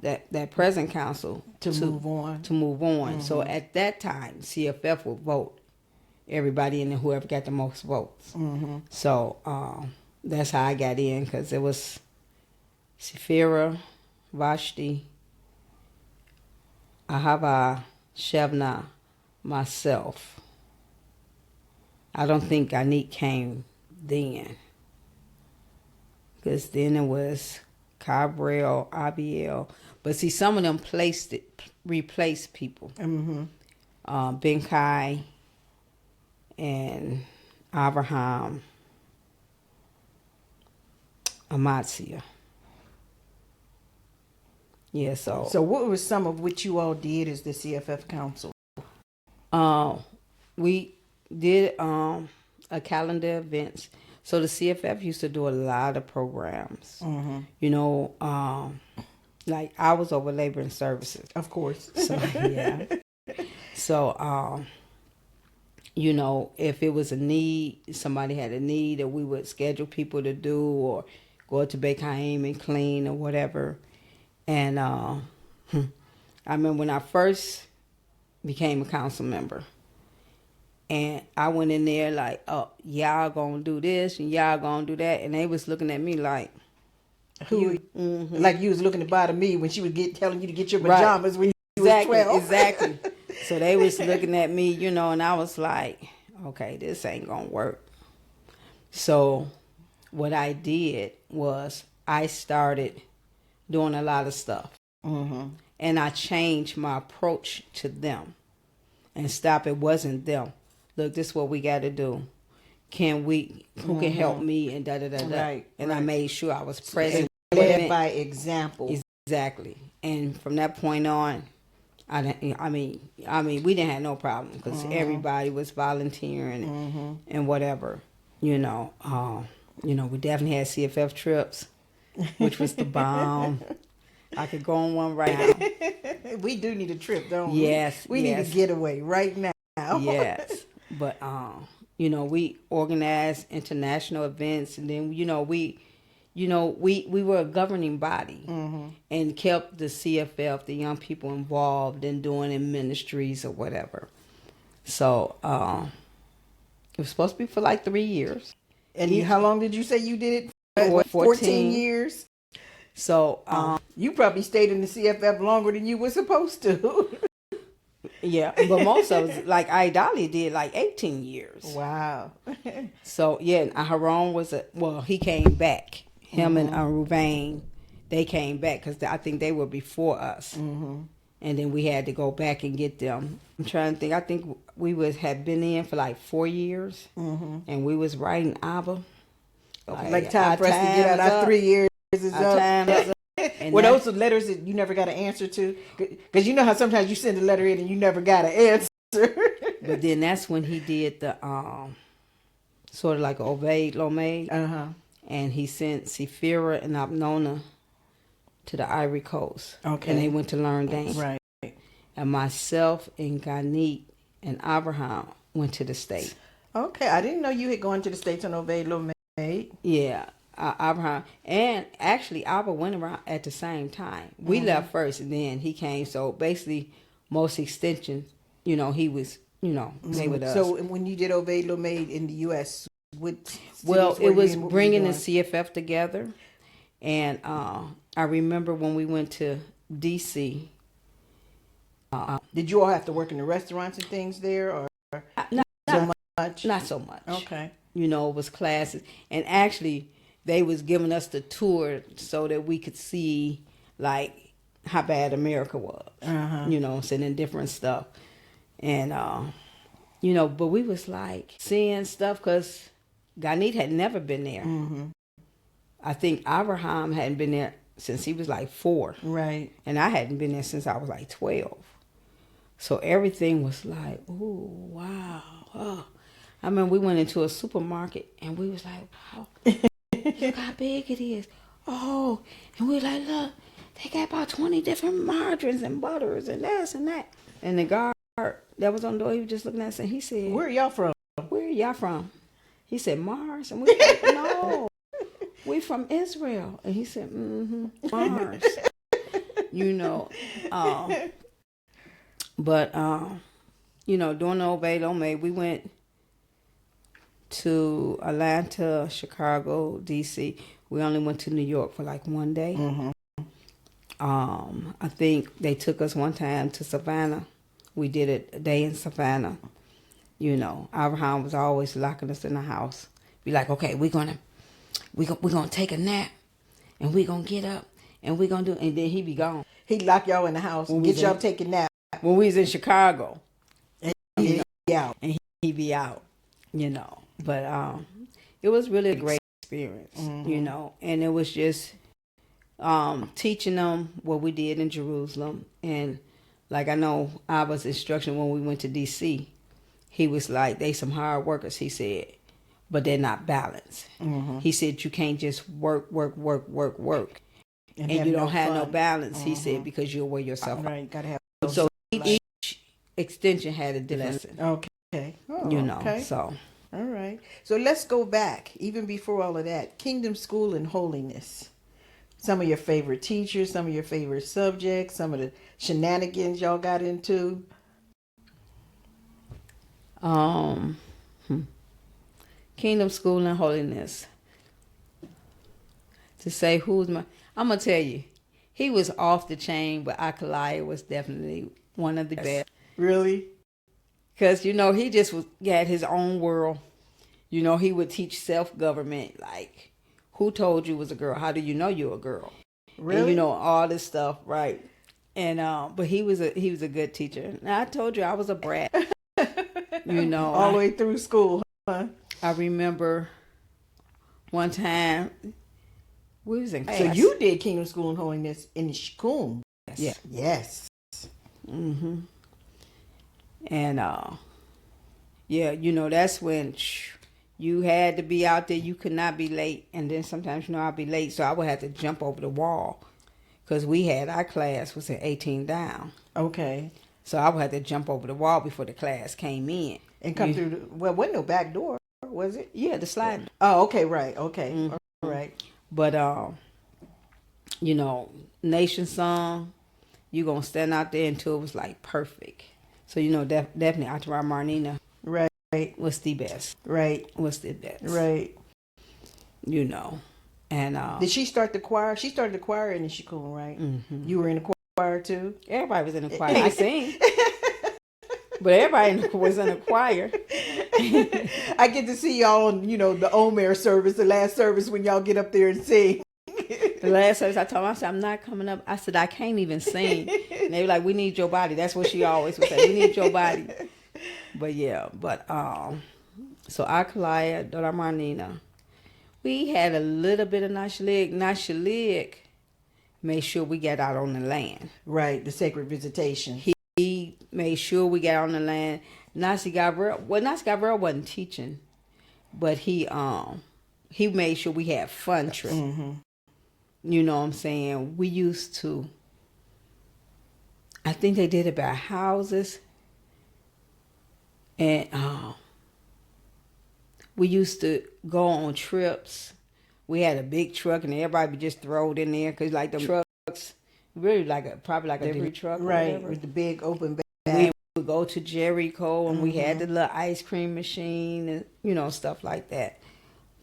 that present council to move on. Mm-hmm. So at that time, CFF would vote everybody in, and whoever got the most votes. Mm-hmm. So that's how I got in, because it was Safira, Vashti, Ahava, Shevna, myself. I don't think Anik came then, because then it was Cabral, Abiel. But see, some of them replaced people. Mm-hmm. Ben Kai and Abraham, Amatzia. Yeah, So what was some of what you all did as the CFF Council? We did a calendar events. So the CFF used to do a lot of programs. Mm-hmm. Like I was over labor and services. Of course. So yeah. So if it was a need, somebody had a need, or we would schedule people to do, or go to Bekaim and clean or whatever. And I remember when I first became a council member, and I went in there like, oh, y'all gonna do this and y'all gonna do that, and they was looking at me like, like you was looking to bother me when she was telling you to get your pajamas when you was 12. Exactly. So they was looking at me, and I was like, okay, this ain't gonna work. So what I did was I started doing a lot of stuff. Mm-hmm. And I changed my approach to them. And it wasn't them. Look, this is what we got to do. Who can help me, and da-da-da-da. Right, and right. I made sure I was present. Led by example. Exactly. And from that point on, I mean, we didn't have no problem, because everybody was volunteering and whatever. We definitely had CFF trips, which was the bomb. I could go on one right now. We do need a trip, don't we? Yes. We need a getaway right now. Yes. But, we organized international events, and then, we were a governing body and kept the CFF, the young people, involved in doing in ministries or whatever. So it was supposed to be for like 3 years. And how long did you say you did it? 14 years? So you probably stayed in the CFF longer than you were supposed to. Yeah, but most of us, like Idali did like 18 years. Wow. So yeah, and Aharon he came back. Him and Ruvain, they came back because I think they were before us. And then we had to go back and get them. I'm trying to think. I think we had been in for like 4 years, and we was writing Abba. Like time for us to get out our 3 years is up. Time is up. Were those the letters that you never got an answer to? Because you know how sometimes you send a letter in and you never got an answer. But then that's when he did the sort of like Oved Lomaid. And he sent Sifira and Abnona to the Ivory Coast. Okay. And they went to learn dance. Right. And myself and Ganit and Abraham went to the States. Okay. I didn't know you had gone to the States on Oved Lomaid. Yeah. Abraham. And actually, Abba went around at the same time. We left first, and then he came. So basically, most extensions, he was, they with us. So when you did Oved Lomaid in the U.S., it was bringing the CFF together. And I remember when we went to D.C. Did you all have to work in the restaurants and things there, or not so much? Not so much. Okay. It was classes. And actually, they was giving us the tour so that we could see, like, how bad America was. Sending different stuff. And, but we was, like, seeing stuff because Ganit had never been there. I think Abraham hadn't been there since he was, like, 4. Right. And I hadn't been there since I was, like, 12. So everything was like, oh, wow. Oh. I mean, we went into a supermarket and we was like, wow, look how big it is. Oh, and we like, look, they got about 20 different margarines and butters and this and that. And the guard that was on the door, he was just looking at us and he said, Where are y'all from? where are y'all from? He said, Mars. And we said, no, we from Israel. And he said, Mars. You know, but, you know, during the Obey Don't Make, we went to Atlanta, Chicago, D.C. We only went to New York for like one day. I think they took us one time to Savannah. We did it a day in Savannah. You know, Abraham was always locking us in the house. Be like, okay, we're gonna take a nap, and we're gonna get up, and we're gonna do, and then he be gone. He'd lock y'all in the house and get y'all taking nap. When we was in Chicago, And he'd be out. and he be out, you know. But it was really a great experience, you know, and it was just teaching them what we did in Jerusalem. And like I know I was instruction when we went to D.C., he was like, they some hard workers, he said, but they're not balanced. He said, you can't just work. And you don't have no balance, he said, because you'll wear yourself out. Right, gotta have. So each extension had a different lesson. Okay. Oh, You know, okay. so. All right. So let's go back, even before all of that. Kingdom School and Holiness. Some of your favorite teachers, some of your favorite subjects, some of the shenanigans y'all got into. Kingdom School and Holiness. To say who's my, I'm gonna tell you, he was off the chain, but Acote was definitely one of the best. Really? Because you know he just had his own world. You know he would teach self-government, like who told you was a girl? How do you know you're a girl? Really? And, you know all this stuff, right? And but he was a good teacher. Now I told you I was a brat. You know, all the way through school, huh? I remember one time we was in class. So you did Kingdom School and Holiness in Shikoom. Yeah. Yes. And yeah, you know, that's when you had to be out there. You could not be late. And then sometimes, you know, I'd be late, so I would have to jump over the wall because our class was at 18 down. Okay. So I would have to jump over the wall before the class came in. And come through wasn't no back door, was it? Yeah, the slide. Oh, okay, right. Okay. All right. But, you know, nation song, you going to stand out there until it was like perfect. So, you know, definitely Arad Marnina. Right. Was the best. Right. Was the best. Right. You know. And did she start the choir? She started the choir in Shikoom, right? You were in the choir too? Everybody was in the choir. I sing. But everybody was in the choir. I get to see y'all on, you know, the Omer service, the last service when y'all get up there and sing. The last service, I told them, I said, I'm not coming up. I said, I can't even sing. And they were like, we need your body. That's what she always would say. We need your body. But yeah, so Acote, Dodah Marnina, we had a little bit of Nashlig. Nashlig made sure we got out on the land. Right, the sacred visitation. He made sure we got on the land. Nasi Gabriel wasn't teaching, but he made sure we had fun trips. You know what I'm saying? We used to, I think they did about houses. And we used to go on trips. We had a big truck and everybody would just throw it in there because like the trucks, really probably like a delivery truck. Right, with the big open bag. We would go to Jericho and we had the little ice cream machine and, you know, stuff like that.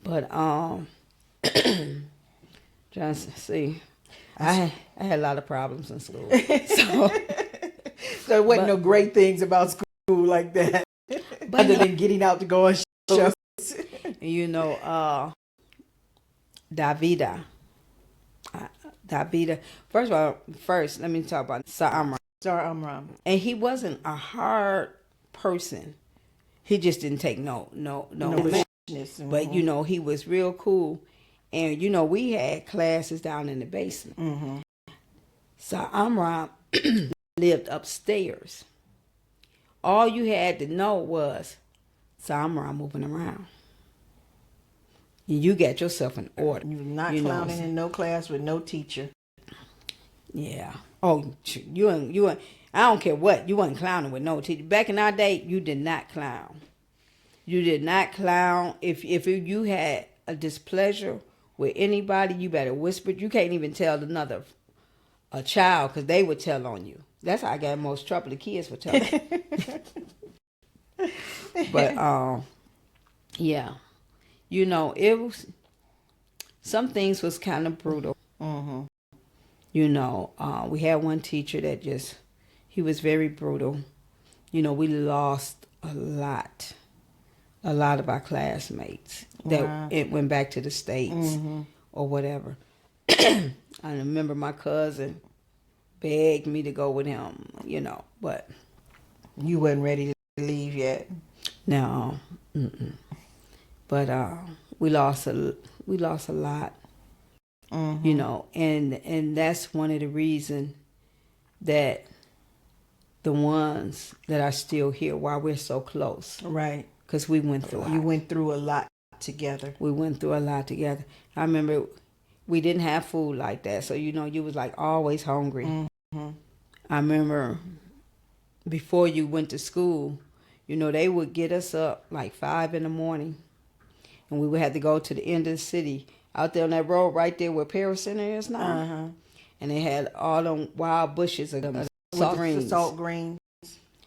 But, just see, I had a lot of problems in school. So there wasn't no great things about school like that. Other than getting out to go on shows. You know, Davida. First, let me talk about Sar Amram. And he wasn't a hard person. He just didn't take no. But, you know, he was real cool. And, you know, we had classes down in the basement. Sar Amram lived upstairs. All you had to know was Samra moving around. You got yourself in order. You're not You know clowning in no class with no teacher. Yeah. Oh, you ain't. I don't care what. You wasn't clowning with no teacher. Back in our day, you did not clown. You did not clown. If you had a displeasure with anybody, you better whisper. You can't even tell a child because they would tell on you. That's how I got in most trouble. The kids would tell. But yeah, you know, it was some things was kind of brutal. Mm-hmm. You know, we had one teacher that he was very brutal. You know, we lost a lot of our classmates that it went back to the States or whatever. I remember my cousin begged me to go with him, you know, but you wasn't ready to leave yet. No, but we lost a lot, you know, and that's one of the reasons that the ones that are still here, why we're so close, right? Because we went through. You went through a lot together. We went through a lot together. I remember we didn't have food like that, so you know you was like always hungry. Mm-hmm. I remember before you went to school, you know, they would get us up like 5 a.m, and we would have to go to the end of the city, out there on that road right there where Paris Center is now. And they had all them wild bushes of them salt greens.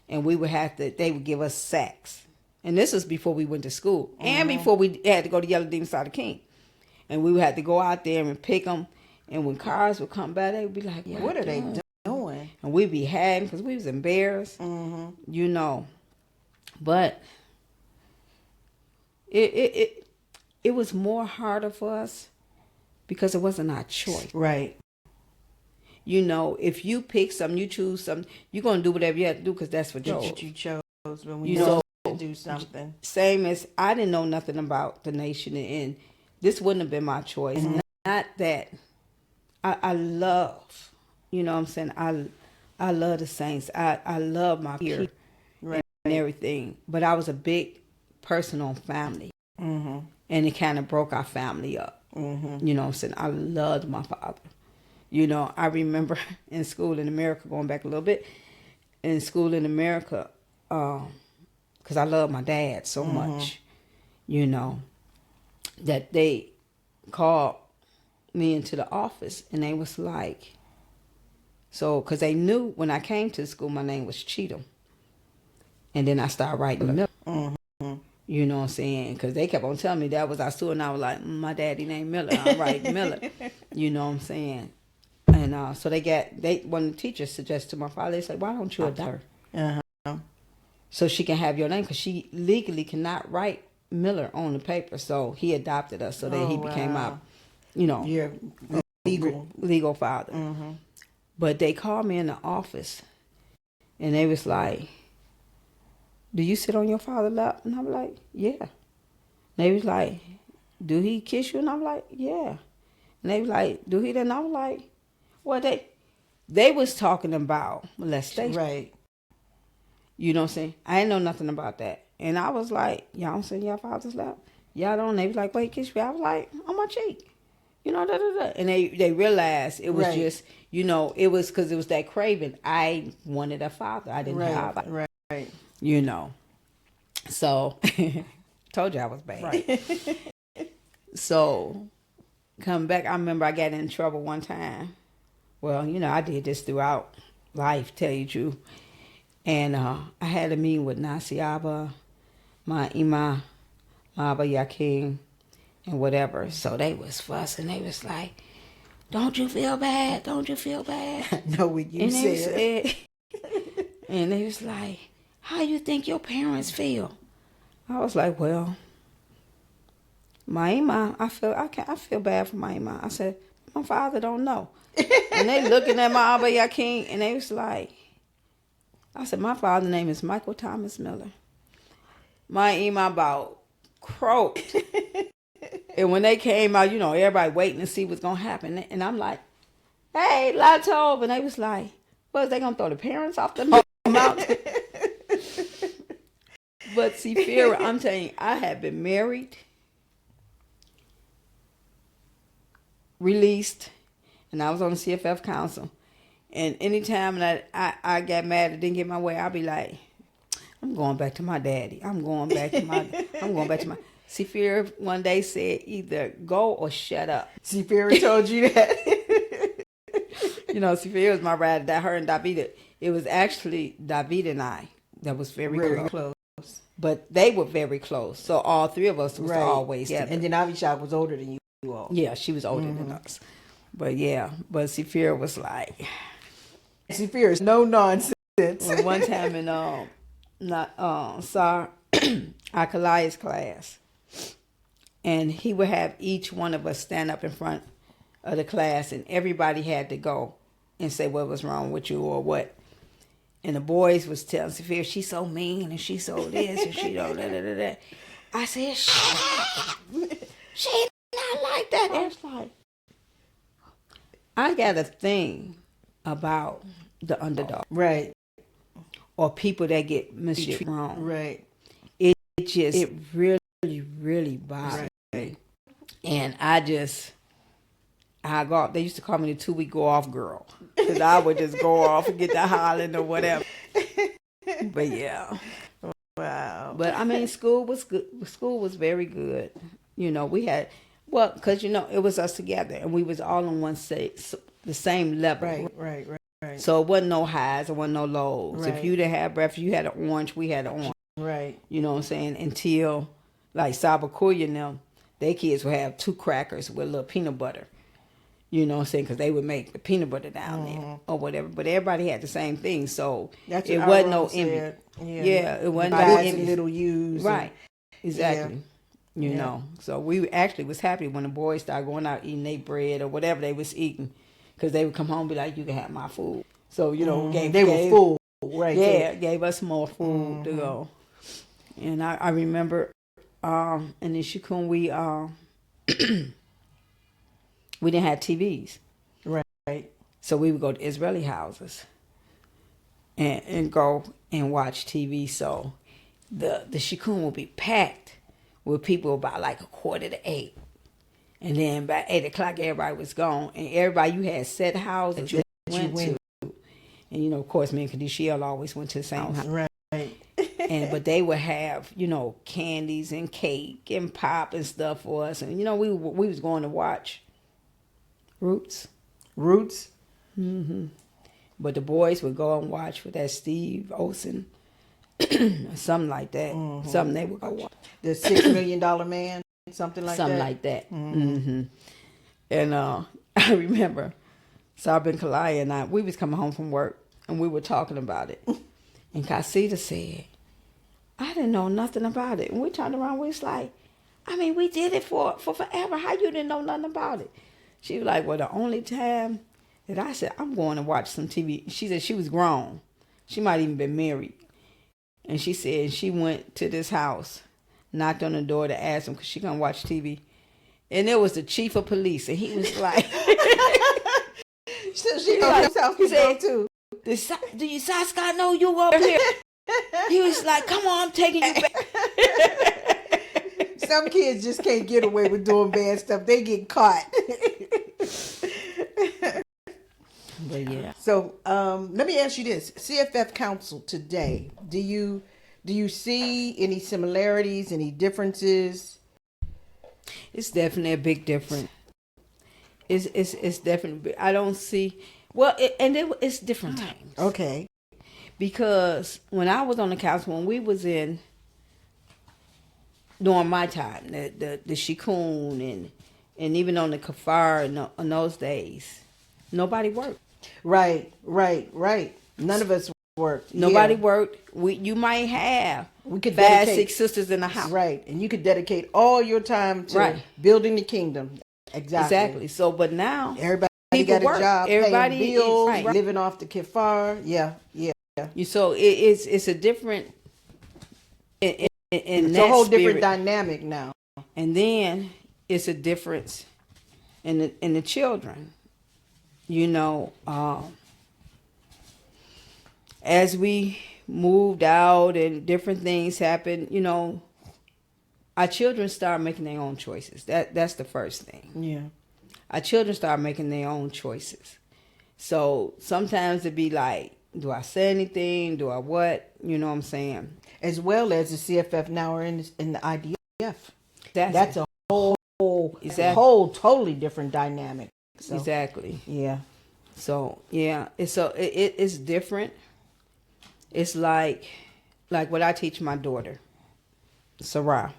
And we would they would give us sacks. And this was before we went to school. And before we had to go to Yellow Demon Side of King. And we would have to go out there and pick them. And when cars would come by, they would be like, what are they doing? And we'd be hiding because we was embarrassed, you know. But it was more harder for us because it wasn't our choice. Right. You know, if you pick something, you choose something, you're going to do whatever you have to do because that's what you chose. But when you know to do something. Same as I didn't know nothing about the nation, and this wouldn't have been my choice. Not that I love, you know what I'm saying, I love the saints. I love my people and everything. But I was a big person on family. And it kind of broke our family up. You know what I'm saying? I loved my father. You know, I remember in school in America, going back a little bit, in school in America, because I love my dad so much, you know, that they called me into the office and they was like, so, because they knew when I came to school, my name was Cheatham. And then I started writing Miller. You know what I'm saying? Because they kept on telling me that was our school, and I was like, my daddy named Miller. I'm writing Miller. You know what I'm saying? And so when the teacher suggested to my father, they said, why don't you adopt her? So she can have your name, because she legally cannot write Miller on the paper. So he adopted us so that he became our, you know, your legal father. But they called me in the office, and they was like, do you sit on your father's lap? And I'm like, yeah. And they was like, do he kiss you? And I'm like, yeah. And they was like, do he? And I was like, well, they was talking about molestation. Right. You know what I'm saying? I didn't know nothing about that. And I was like, y'all don't sit in your father's lap? Y'all don't? And they was like, wait, kiss me? I was like, on my cheek. You know, da-da-da. And they realized it was just, you know, it was because it was that craving. I wanted a father. I didn't have it. Right. You know. So, told you I was bad. Right. So, coming back, I remember I got in trouble one time. Well, you know, I did this throughout life, tell you the truth. And I had a meeting with Nasiaba, my Ima, Maba Yakin, and whatever. So they was fussing. They was like, don't you feel bad? Don't you feel bad? No, what you said. And they was like, how you think your parents feel? I was like, well, my Ima, I feel bad for my Ima. I said, my father don't know. And they looking at my Abba Yakin, and they was like, I said, my father's name is Michael Thomas Miller. My Ima about croaked. And when they came out, you know, everybody waiting to see what's going to happen. And I'm like, hey, Latov. And they was like, well, is they going to throw the parents off the mountain? But see, Farrah, I'm telling you, I had been married, released, and I was on the CFF council. And anytime that I got mad and didn't get my way, I'd be like, I'm going back to my daddy. I'm going back to my. See, Farrah one day said, either go or shut up. See, Farrah told you that. You know, see, Farrah was my ride. That her and Davida. It was actually Davida and I that was very close. But they were very close. So all three of us was always together. And then Avishai was older than you all. Yeah, she was older than us. But yeah, but see, Farrah was like. See, Farrah is no nonsense. Well, one time in Akaliah's class, and he would have each one of us stand up in front of the class, and everybody had to go and say what was wrong with you or what. And the boys was telling Sophia, she's so mean and she's so this and she don't da. I said, shut up. She not like that. It's like, I got a thing about the underdog. Right. Or people that get mistreated wrong. Right. It really, really bothers me. And I go off. They used to call me the 2-week go off girl. Because I would just go off and get to hollering or whatever. But yeah. Wow. But I mean, school was good. School was very good. You know, we had, well, because, you know, it was us together. And we was all on the same level. Right. So it wasn't no highs, it wasn't no lows. Right. If you didn't have breakfast, you had an orange, we had an orange. Right. You know what I'm saying? Until, like, Sabakuya and them, their kids would have 2 crackers with a little peanut butter. You know what I'm saying? Because they would make the peanut butter down there or whatever. But everybody had the same thing. So it wasn't no envy. Yeah, it wasn't no envy. Little U's. Right. Exactly. Yeah. You know. So we actually was happy when the boys started going out eating their bread or whatever they was eating. Because they would come home and be like, you can have my food. So, you know, they were full. Right. Yeah, gave us more food to go. And I remember in the Shikun, we didn't have TVs. Right. So we would go to Israeli houses and go and watch TV. So the Shikun would be packed with people about like 7:45. And then by 8 o'clock, everybody was gone. And everybody, you had set houses that you went to. And, you know, of course, me and Kadishiel always went to the same house. Right. But they would have, you know, candies and cake and pop and stuff for us. And, you know, we was going to watch Roots. Mm-hmm. But the boys would go and watch with that Steve Olsen or something like that. Something they would go watch. The $6 Million Man. Something like that. And I remember Sabin Kalaya and we was coming home from work and we were talking about it. And Casita said, I didn't know nothing about it. And we turned around, we was like, I mean, we did it for forever. How you didn't know nothing about it? She was like, well, the only time that I said, I'm going to watch some TV. She said she was grown. She might even been married. And she said she went to this house, knocked on the door to ask him because she couldn't watch TV. And there was the chief of police. And he was like... so she knows his house too. Do you Scott know you up here? He was like, come on, I'm taking you back. Some kids just can't get away with doing bad stuff. They get caught. But yeah. So let me ask you this. CFF Council today, do you see any similarities, any differences? It's definitely a big difference. It's definitely, I don't see, well, it's different times. Okay. Because when I was on the council, when we was in, during my time, the Shikun and even on the Kafar in those days, nobody worked. Right. None of us worked. Nobody worked. You might have we could 5, 6 sisters in the house. Right. And you could dedicate all your time to building the kingdom. Exactly. So, but now everybody people got a work. job, Everybody paying bills, right. living off the kifar. Yeah. So it's a different. It's a whole different dynamic now. And then it's a difference in the children. You know, as we moved out and different things happened, you know, our children start making their own choices. That's the first thing. Yeah. Our children start making their own choices. So sometimes it'd be like, do I say anything? Do I what? You know what I'm saying? As well as the CFF now are in the IDF. That's a Exactly. whole totally different dynamic. So, Exactly. yeah. So yeah, it's different. It's like what I teach my daughter, Sarah,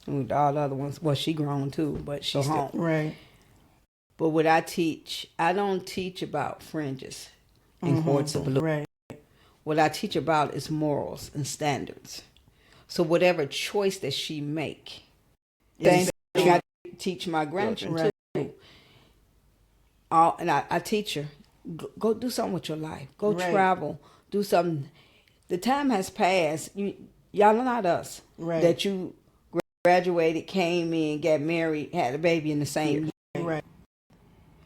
and all the other ones. Well, she grown too, but she's home. Right. But what I teach, I don't teach about fringes and cords of blue. Right. What I teach about is morals and standards. So whatever choice that she make, same thing I teach my grandchildren too. And I teach her, go do something with your life. Go travel. Do something. The time has passed. Y'all are not us. Right. That you graduated, came in, got married, had a baby in the same year. Right.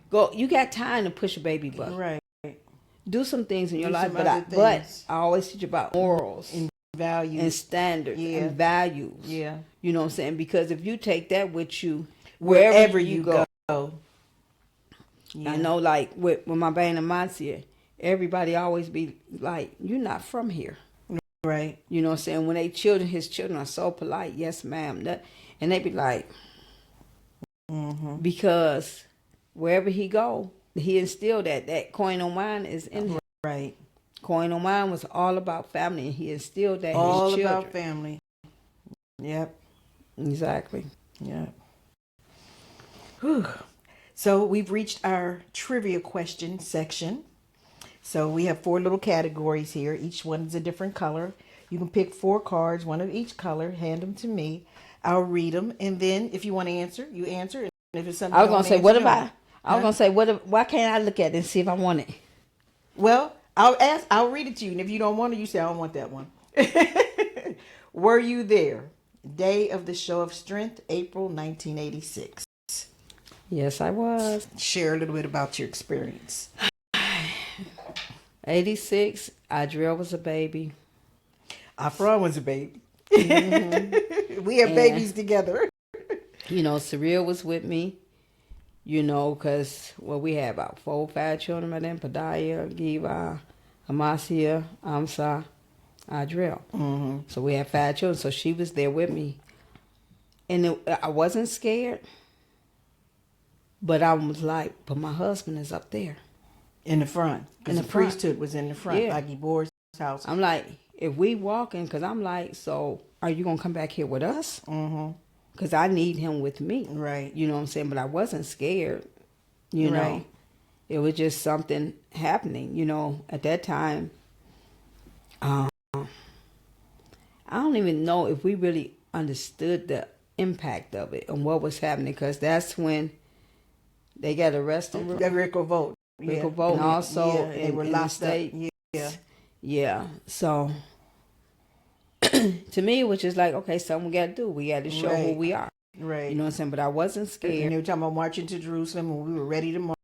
Go. You got time to push a baby button. Right. Do some things in your life, but I always teach about morals and values and standards and values. Yeah. You know what I'm saying? Because if you take that with you wherever you go. Yeah. I know, like with my band of Monsieur, everybody always be like, "You're not from here." Right. You know what I'm saying? When his children are so polite, yes, ma'am. And they be like, because wherever he go, he instilled that coin on mine is in him. Right. Coin on mine was all about family, and he instilled that all in his children. about family. Yep. Exactly. Yep. Whew. So we've reached our trivia question section. So we have 4 little categories here. Each one is a different color. You can pick 4 cards, one of each color, hand them to me. I'll read them, and then if you want to answer, you answer. And if it's something I was gonna say, what about? I was gonna say, why can't I look at it and see if I want it? Well, I'll read it to you, and if you don't want it, you say I don't want that one. Were you there? Day of the Show of Strength, April 1986. Yes, I was. Share a little bit about your experience. 86, Adriel was a baby. Afron was a baby. Mm-hmm. We had babies together. You know, Cyril was with me. You know, because we had about 4 or 5 children by then. Padaya, Giva, Amasia, Amsa, Adriel. Mm-hmm. So we had 5 children. So she was there with me. And I wasn't scared. But I was like, but my husband is up there. In the front. Because the priesthood was in the front. Yeah. Like Gibor's house. I'm like, if we walking, because I'm like, so are you going to come back here with us? Mm-hmm. Because I need him with me. Right. You know what I'm saying? But I wasn't scared. You know, it was just something happening. You know, at that time, I don't even know if we really understood the impact of it and what was happening, because that's when they got arrested. Rico Vogt. Rico Vogt. And also they were locked up. Yeah. Yeah. So to me, it was just like, okay, something we got to do. We got to show who we are. Right. You know what I'm saying? But I wasn't scared. And they were talking about marching to Jerusalem, and we were ready to march.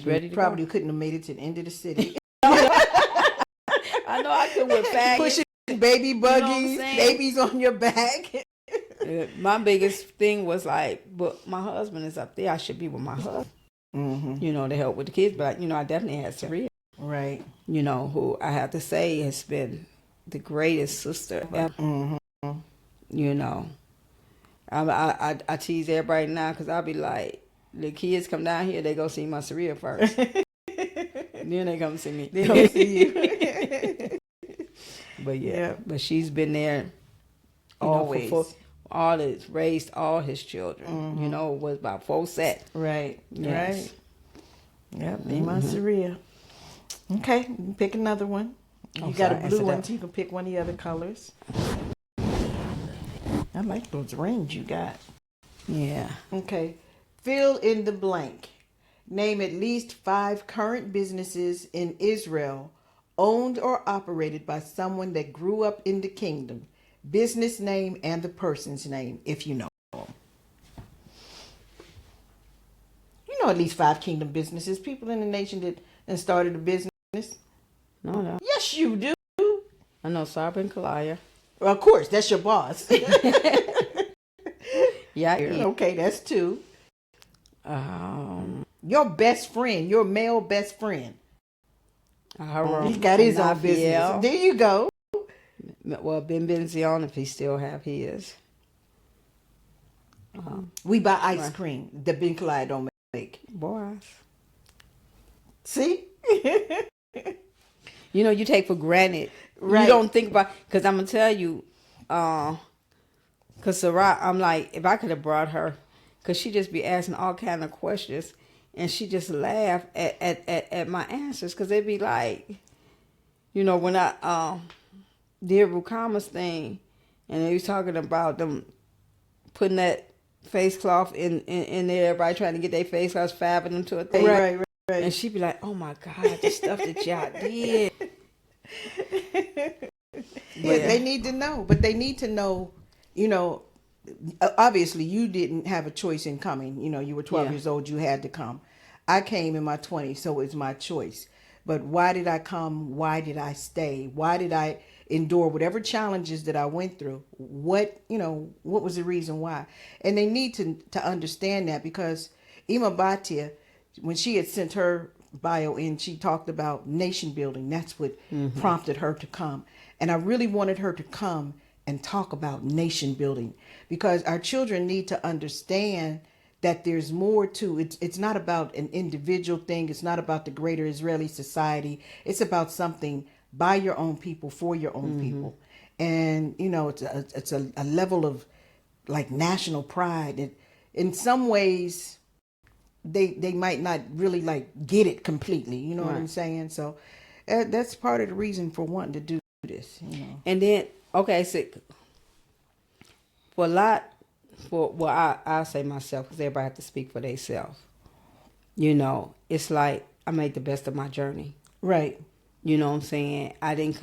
Ready to probably couldn't have made it to the end of the city. I know I could with faggots. Pushing baby buggies, babies on your back. My biggest thing was like, but my husband is up there. I should be with my husband. Mm-hmm. You know, to help with the kids. But, you know, I definitely had Saria. Right. You know, who I have to say has been the greatest sister ever. Mm-hmm. You know, I tease everybody now because I'll be like, the kids come down here, they go see my Saria first. Then they come see me. They come see you. But but she's been there always. Raised all his children. Mm-hmm. You know, it was about 4 sets. Right. Yes. Right. Yep. Name Saria. Okay, you can pick another one. You got a blue one, so you can pick one of the other colors. I like those rings you got. Yeah. Okay. Fill in the blank. Name at least 5 current businesses in Israel owned or operated by someone that grew up in the kingdom. Business name and the person's name, if you know them. You know at least 5 kingdom businesses. People in the nation that started a business. No. Yes, you do. I know Sarah Ben Kalaya. Well, of course, that's your boss. Yeah. Okay, that's 2. Um, Your best friend, your male best friend. He got his own business. Nafiel. There you go. Well, Ben Benzion, if he still have his. We buy ice Right. cream. The Ben Clyde don't make. Boys. See? You know, you take for granted. Right. You don't think about, because I'm going to tell you, because Sarah, I'm like, if I could have brought her, because she just be asking all kind of questions, and she just laugh at my answers, because they'd be like, you know, when I did Rukama's thing, and they was talking about them putting that face cloth in there, everybody trying to get their face cloths, fabbing them to a thing. Right. And she'd be like, oh my God, the stuff that y'all did. Yeah, they need to know. But they need to know, you know, obviously you didn't have a choice in coming. You know, you were 12 years old. You had to come. I came in my 20s, so it's my choice. But why did I come? Why did I stay? Why did I endure whatever challenges that I went through? What was the reason why? And they need to understand that, because Ima Batia, when she had sent her bio in, she talked about nation building. That's what prompted her to come. And I really wanted her to come and talk about nation building, because our children need to understand that there's more to it. It's not about an individual thing. It's not about the greater Israeli society. It's about something by your own people, for your own people. And, you know, it's a level of like national pride. In some ways, they might not really like get it completely. You know what I'm saying? So that's part of the reason for wanting to do this, you know. And then, okay, so for a lot, I'll say myself, because everybody have to speak for themselves. You know, it's like I made the best of my journey. Right. You know what I'm saying? I didn't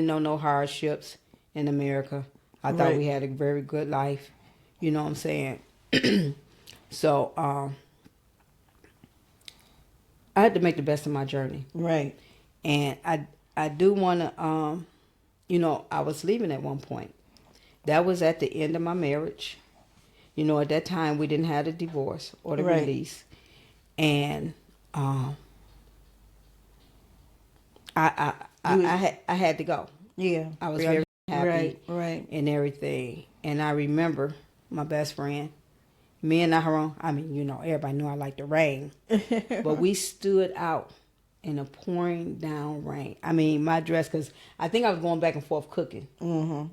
know no hardships in America. I thought we had a very good life. You know what I'm saying? So, I had to make the best of my journey. Right. And I do want to, you know, I was leaving at one point. That was at the end of my marriage. You know, at that time, we didn't have a divorce or the release. And I had to go. Yeah. I was very happy right. and everything. And I remember my best friend, me and Naharon, I mean, you know, everybody knew I liked the rain. But we stood out in a pouring down rain. I mean, my dress, because I think I was going back and forth cooking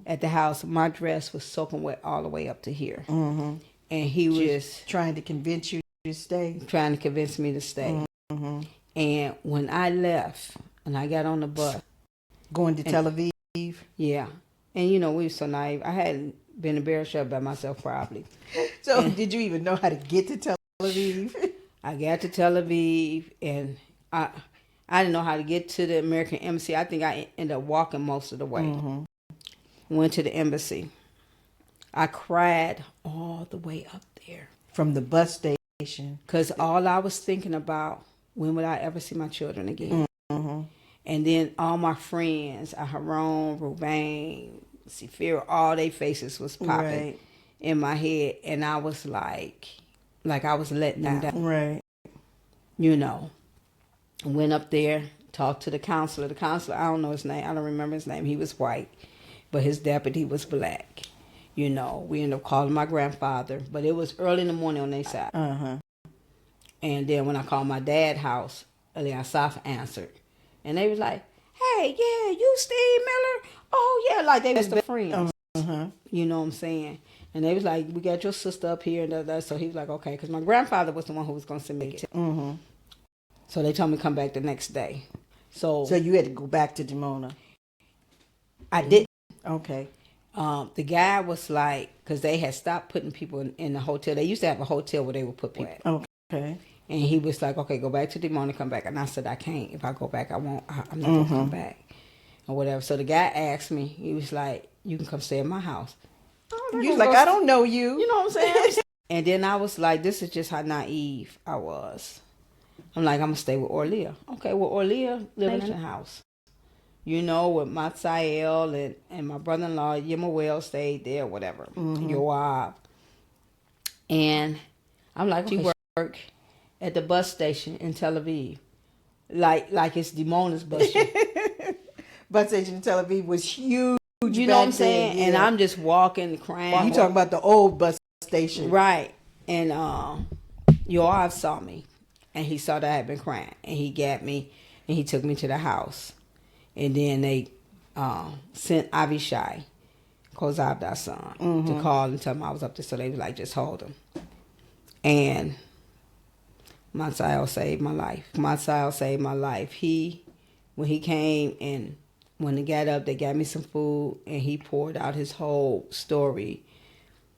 at the house. My dress was soaking wet all the way up to here. And he was just trying to convince you to stay. Trying to convince me to stay. And when I left and I got on the bus. Going to Tel Aviv? Yeah. And, you know, we were so naive. I hadn't been embarrassed by myself probably. So did you even know how to get to Tel Aviv? I got to Tel Aviv, and I didn't know how to get to the American embassy. I think I ended up walking most of the way. Went to the embassy. I cried all the way up there. From the bus station. Because all I was thinking about, when would I ever see my children again? And then all my friends, Aharon, Ruvain, Sifira, all their faces was popping in my head. And I was like I was letting them down. Right. You know. Went up there, talked to the counselor. The counselor, I don't know his name. I don't remember his name. He was white. But his deputy was black. You know, we ended up calling my grandfather. But it was early in the morning on their side. And then when I called my dad's house, Eliasaph answered. And they was like, hey, yeah, you Steve Miller? Oh, yeah, like they was the friends. You know what I'm saying? And they was like, we got your sister up here. And so he was like, okay, because my grandfather was the one who was going to send me. So they told me to come back the next day. So you had to go back to Dimona? I did. Okay. The guy was like, because they had stopped putting people in the hotel. They used to have a hotel where they would put people. Okay. And he was like, okay, go back to Dimona, come back. And I said, I can't. If I go back, I'm not going to come back. Or whatever. So the guy asked me, he was like, you can come stay at my house. You was like, I don't know you. You know what I'm saying? And then I was like, this is just how naive I was. I'm like, I'm going to stay with Orleah. Okay, well, Orleah living in the house. you know, with Matzael and my brother-in-law, Yemuel stayed there, whatever, Yoav. And I'm like, okay, work at the bus station in Tel Aviv. Like it's Dimona's bus station. Bus station in Tel Aviv was huge. You know what I'm saying? Yeah. And I'm just walking, crying. You talking about the old bus station. Right. And Yoav saw me. And he saw that I had been crying. And he got me. And he took me to the house. And then they sent Avishai, Kozabda's son, to call and tell him I was up there. So they was like, just hold him. And Matzael saved my life. Matzael saved my life. When he came and when he got up, they got me some food. And he poured out his whole story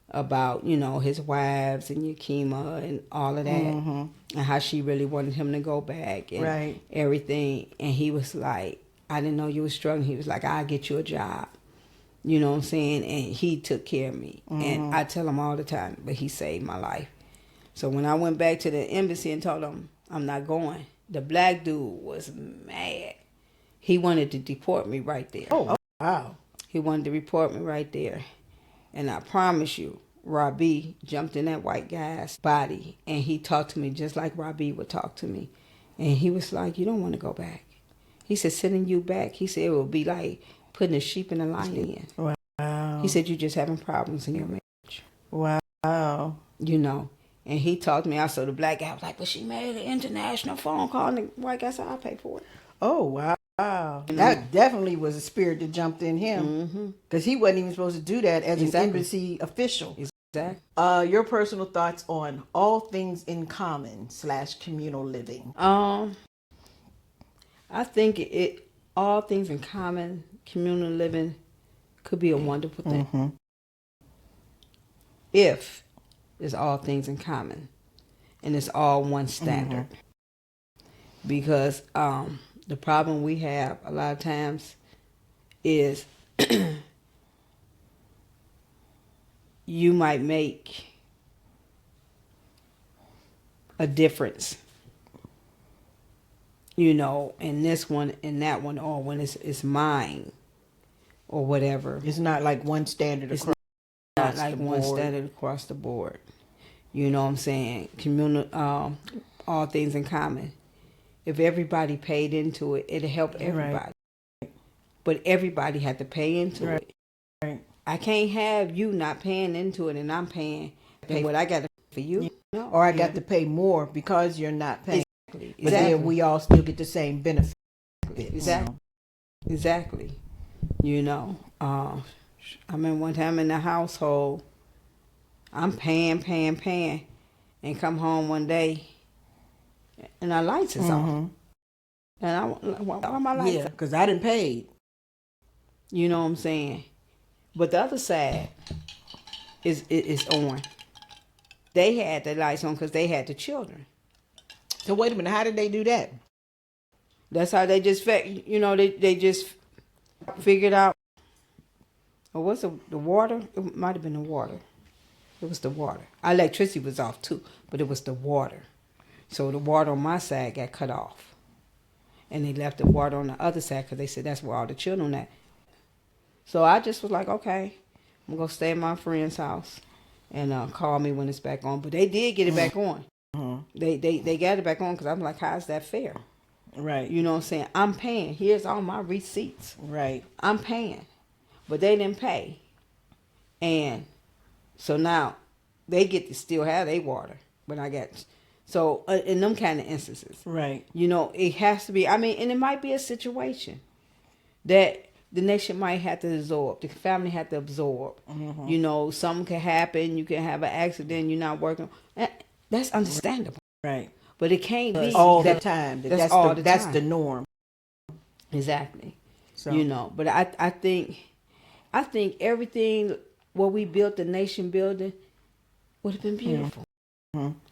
about, you know, his wives and Yakima and all of that. And how she really wanted him to go back and everything. And he was like, I didn't know you were struggling. He was like, I'll get you a job. You know what I'm saying? And he took care of me. And I tell him all the time, but he saved my life. So when I went back to the embassy and told him I'm not going, the black dude was mad. He wanted to deport me right there. Oh, wow. He wanted to report me right there. And I promise you, Rabbi jumped in that white guy's body and he talked to me just like Rabbi would talk to me. And he was like, you don't want to go back. He said, sending you back, he said, it would be like putting a sheep in a lion. Wow. He said, you're just having problems in your marriage. Wow. You know. And he talked to me. I saw the black guy was like, but she made an international phone call. And the white guy said, I'll pay for it. Oh, wow. That definitely was a spirit that jumped in him. Because he wasn't even supposed to do that as an embassy official. Exactly. Your personal thoughts on all things in common / communal living. I think all things in common, communal living could be a wonderful thing. If it's all things in common and it's all one standard. Because the problem we have a lot of times is you might make a difference, you know, in this one, in that one, or when it's mine or whatever. It's not like one standard across not like the one board. standard across the board. You know what I'm saying? All things in common. If everybody paid into it, it'll help everybody. Right. But everybody had to pay into it. Right. I can't have you not paying into it and I'm paying what I got to pay for you. No. Or I got to pay more because you're not paying. Exactly. But then we all still get the same benefit. Exactly. Exactly. You know, I mean, one time in the household, I'm paying, and come home one day, and our lights is on. And why are my lights on? Yeah, because I didn't pay. You know what I'm saying? But the other side is on. They had the lights on because they had the children. So wait a minute, how did they do that? That's how they just, you know, they just figured out. Or was it the water? It might have been the water. It was the water. Our electricity was off too, but it was the water. So the water on my side got cut off. And they left the water on the other side because they said that's where all the children at. So I just was like, okay, I'm going to stay at my friend's house and call me when it's back on. But they did get it back on. They got it back on because I'm like, how is that fair? Right. You know what I'm saying? I'm paying. Here's all my receipts. Right. I'm paying. But they didn't pay. And so now they get to still have their water. But I got... So in them kind of instances. Right. You know, it has to be... I mean, and it might be a situation that the nation might have to absorb. The family have to absorb. You know, something can happen. You can have an accident. You're not working. That's understandable. Right. But it can't be all the time. That's the norm. Exactly. So. You know, but I think everything what we built, the nation building, would have been beautiful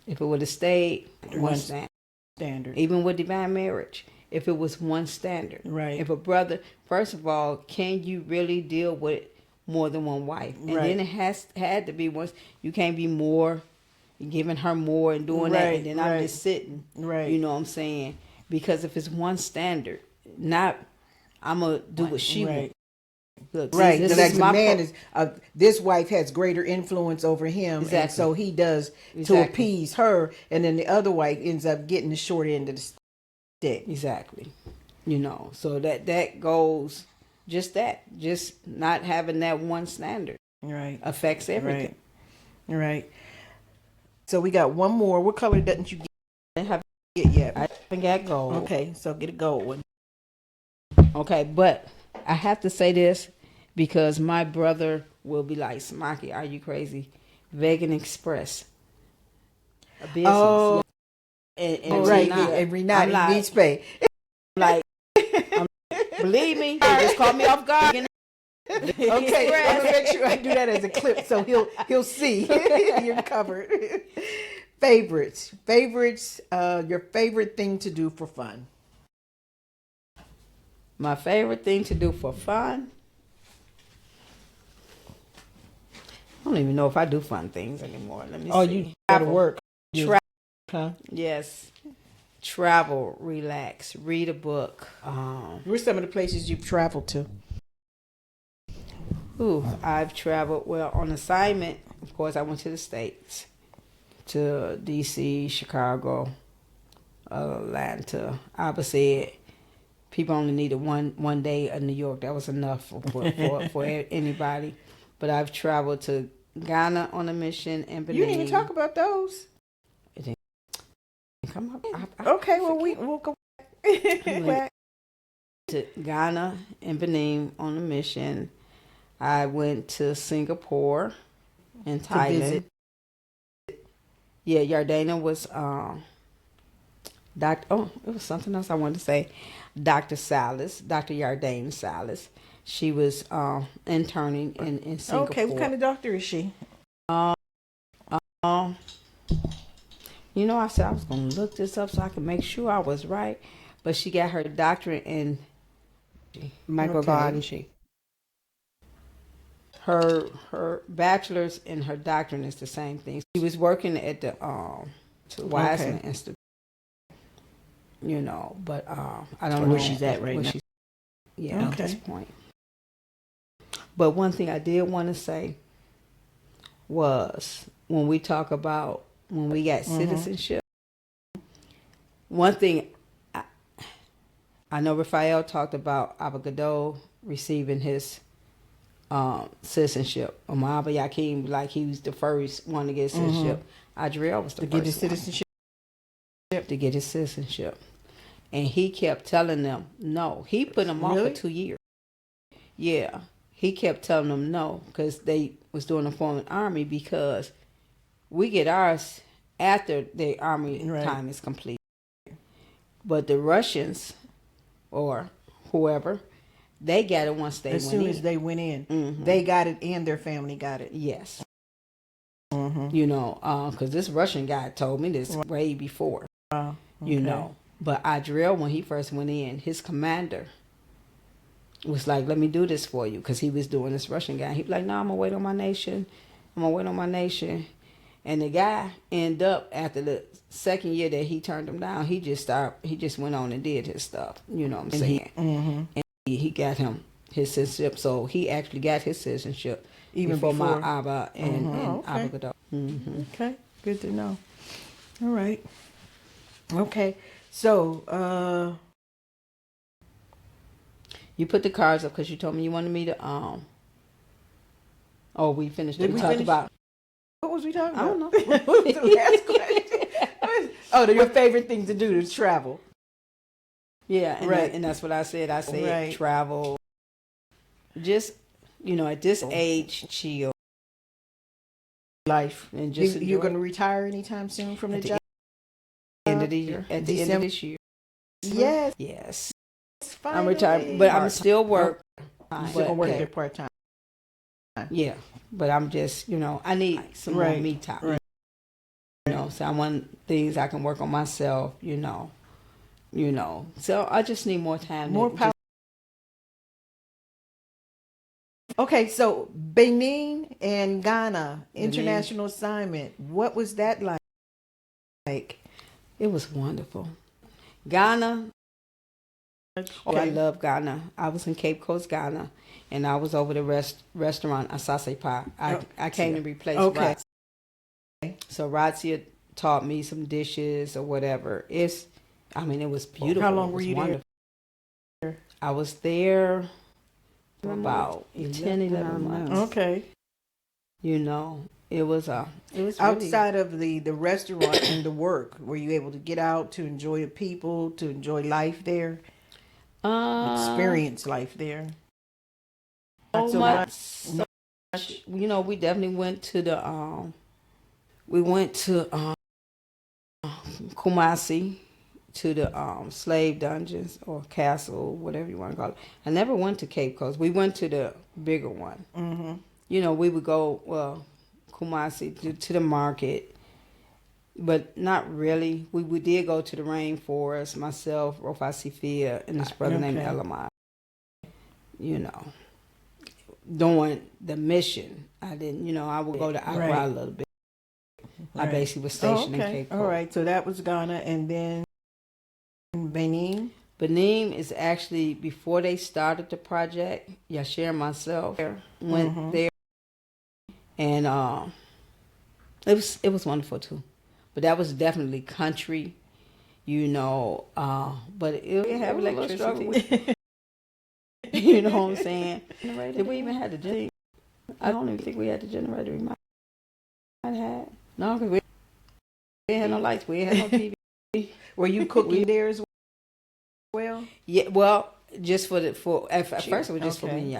if it would have stayed one standard. Even with divine marriage, if it was one standard. Right. If a brother, first of all, can you really deal with more than one wife? And then it had to be once. You can't be more. Giving her more and doing that, and then I'm just sitting. Right. You know what I'm saying? Because if it's one standard, not I'm gonna do what she Right. wants. Look, Right. this Like is the my man is this wife has greater influence over him, and Exactly. so he does to Exactly. appease her, and then the other wife ends up getting the short end of the stick. Exactly. You know, so that goes just not having that one standard Right. affects everything. Right. Right. So we got one more. What color didn't you I haven't get yet? I haven't got gold. Okay, so get a gold one. Okay, but I have to say this because my brother will be like, Smakeyah, are you crazy? Vegan Express, a business. Oh, And right. Renata, And Renata I'm like, Beach Bay. like, believe me, they just caught me off guard. Okay, I'm gonna make sure I do that as a clip so he'll see. You're covered. Favorites. Your favorite thing to do for fun. My favorite thing to do for fun. I don't even know if I do fun things anymore. Let me see. Oh, you gotta work. Travel. Huh? Yes. Travel, relax, read a book. Where's some of the places you've traveled to? I've traveled, well, on assignment. Of course, I went to the States, to D.C., Chicago, Atlanta. Abba said people only needed one day in New York. That was enough for anybody. But I've traveled to Ghana on a mission and Benin. You didn't even talk about those. It didn't come up. Okay, well we'll go back. To Ghana and Benin on a mission. I went to Singapore and Thailand. Visit. Yeah, Yardana was it was something else I wanted to say. Dr. Yardane Salas. She was interning in Singapore. Okay, what kind of doctor is she? You know, I said I was going to look this up so I could make sure I was right. But she got her doctorate in microbiology. Her bachelor's and her doctorate is the same thing. She was working at the Wiseman Institute. You know, but I don't know where she's at right now. At this point. But one thing I did want to say was when we talk about when we got citizenship, one thing I know Raphael talked about Abba Gadol receiving his citizenship. Abba Yakim, like he was the first one to get citizenship. Adriel was the first get his citizenship. To get his citizenship. And he kept telling them no. He put them off for 2 years. Yeah. He kept telling them no because they was doing a foreign army because we get ours after the army time is complete. But the Russians or whoever, they got it once they went in. As soon as they went in, they got it and their family got it. Yes. You know, because this Russian guy told me this way before. You know, but Adriel, when he first went in, his commander was like, let me do this for you, because he was doing this Russian guy. He was like, no, I'm going to wait on my nation. And the guy ended up, after the second year that he turned him down, he just went on and did his stuff. You know what I'm saying? And he got him his citizenship. So he actually got his citizenship even before my Abba and Abba Gadol. Okay, good to know. All right. Okay, so you put the cards up because you told me you wanted me to Oh, we finished. Did we we talked finish? about. What was we talking about? I don't know. What was the last question? Your favorite thing to do is travel. Yeah, and that's what I said. I said travel. Just at this age, chill. Life and just you're going to retire anytime soon from the job. End of the year. At the end of this year. Yes. I'm retired, but I'm still work. I'm still gonna work there part time. Yeah, but I'm just I need some more me time. Right. So I want things I can work on myself. So I just need more time. More power. Okay, so Benin and Ghana international assignment. What was that like? It was wonderful. Ghana, Oh, I love Ghana. I was in Cape Coast, Ghana, and I was over the restaurant Asase Pa. I came to replace Racayah. So Racayah taught me some dishes or whatever. It was beautiful. How long were you wonderful. there? I was there for about 10, 11 months. Okay. It was outside really... of the restaurant and the work. Were you able to get out to enjoy the people, to enjoy life there? Experience life there? So much. We definitely went to the Kumasi, to the slave dungeons or castle, whatever you want to call it. I never went to Cape Coast. We went to the bigger one. Mm-hmm. We would go, Kumasi to the market, but not really. We did go to the rainforest, myself, Rofasifia, and this brother named Elamai. Doing the mission. I didn't, I would go to Arad a little bit. Right. I basically was stationed in Cape Coast. All right, so that was Ghana, and then Benin. Benin is actually before they started the project. Yashir and myself went there, and it was wonderful too. But that was definitely country, but it had electricity. You know what I'm saying? Did we even have the generator? I don't even think we had the generator. We might have had. No, because we didn't have no lights. We didn't have no TV. Were you cooking there as well? Yeah, well, just at first it was just for me.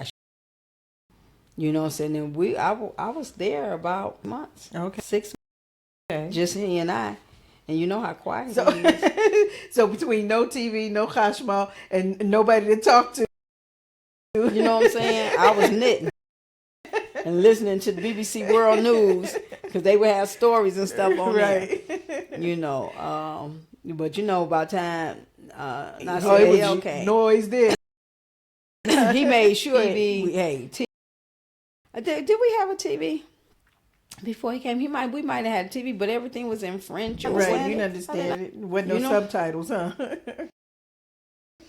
You know what I'm saying? And I was there about months. Okay. 6 months. Okay. Just he and I. And you know how quiet he is. So between no TV, no chashmal, and nobody to talk to. You know what I'm saying? I was knitting and listening to the BBC World News because they would have stories and stuff on there. But by the time noise there. He made sure did we have a TV before he came? We might have had a TV, but everything was in French. Right, you didn't understand it. Wasn't no subtitles, huh?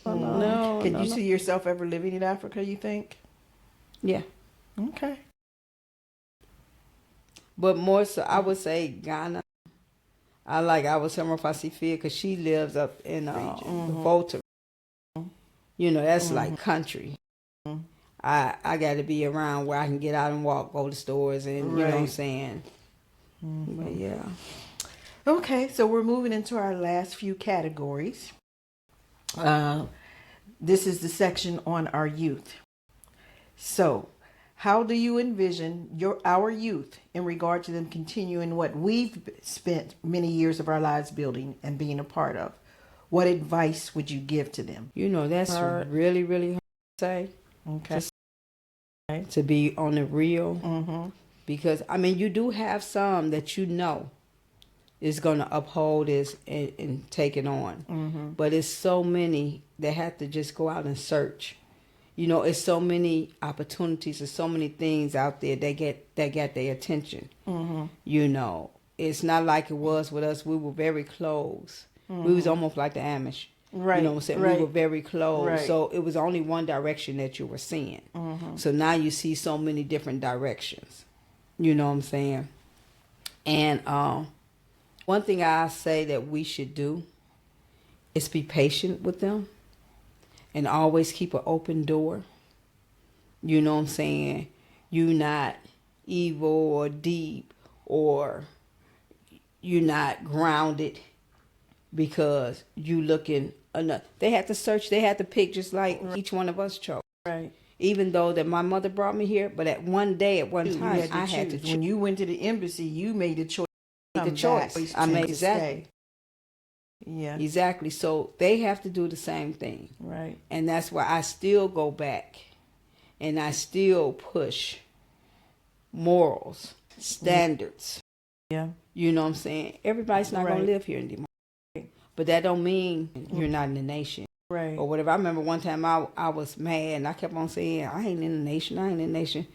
No. Can you see yourself ever living in Africa, you think? Yeah. Okay. But more so, I would say Ghana. I was telling her Fasifia because she lives up in Volta. That's like country. I got to be around where I can get out and walk, go to stores, and you know what I'm saying. But yeah. Okay, so we're moving into our last few categories. This is the section on our youth. So, how do you envision our youth in regard to them continuing what we've spent many years of our lives building and being a part of? What advice would you give to them? That's really, really hard to say. Okay. To be on the real. Mm-hmm. Because, you do have some that is going to uphold this and take it on. Mm-hmm. But it's so many that have to just go out and search. It's so many opportunities. There's so many things out there that get their attention. Mm-hmm. It's not like it was with us. We were very close. Mm-hmm. We was almost like the Amish. Right. You know what I'm saying? Right. We were very close. Right. So it was only one direction that you were seeing. Mm-hmm. So now you see so many different directions. You know what I'm saying? And one thing I say that we should do is be patient with them and always keep an open door. You know what I'm saying? You're not evil or deep or you're not grounded because you looking enough. They had to search, they had to pick just like each one of us chose. Right. Even though that my mother brought me here, but at one time I had to choose. When you went to the embassy, you made a choice. I made exactly. Yeah. Exactly. So they have to do the same thing. Right. And that's why I still go back and I still push morals, standards. Yeah. You know what I'm saying? Everybody's not going to live here anymore. But that don't mean you're not in the nation. Right. Or whatever. I remember one time I was mad and I kept on saying, I ain't in the nation.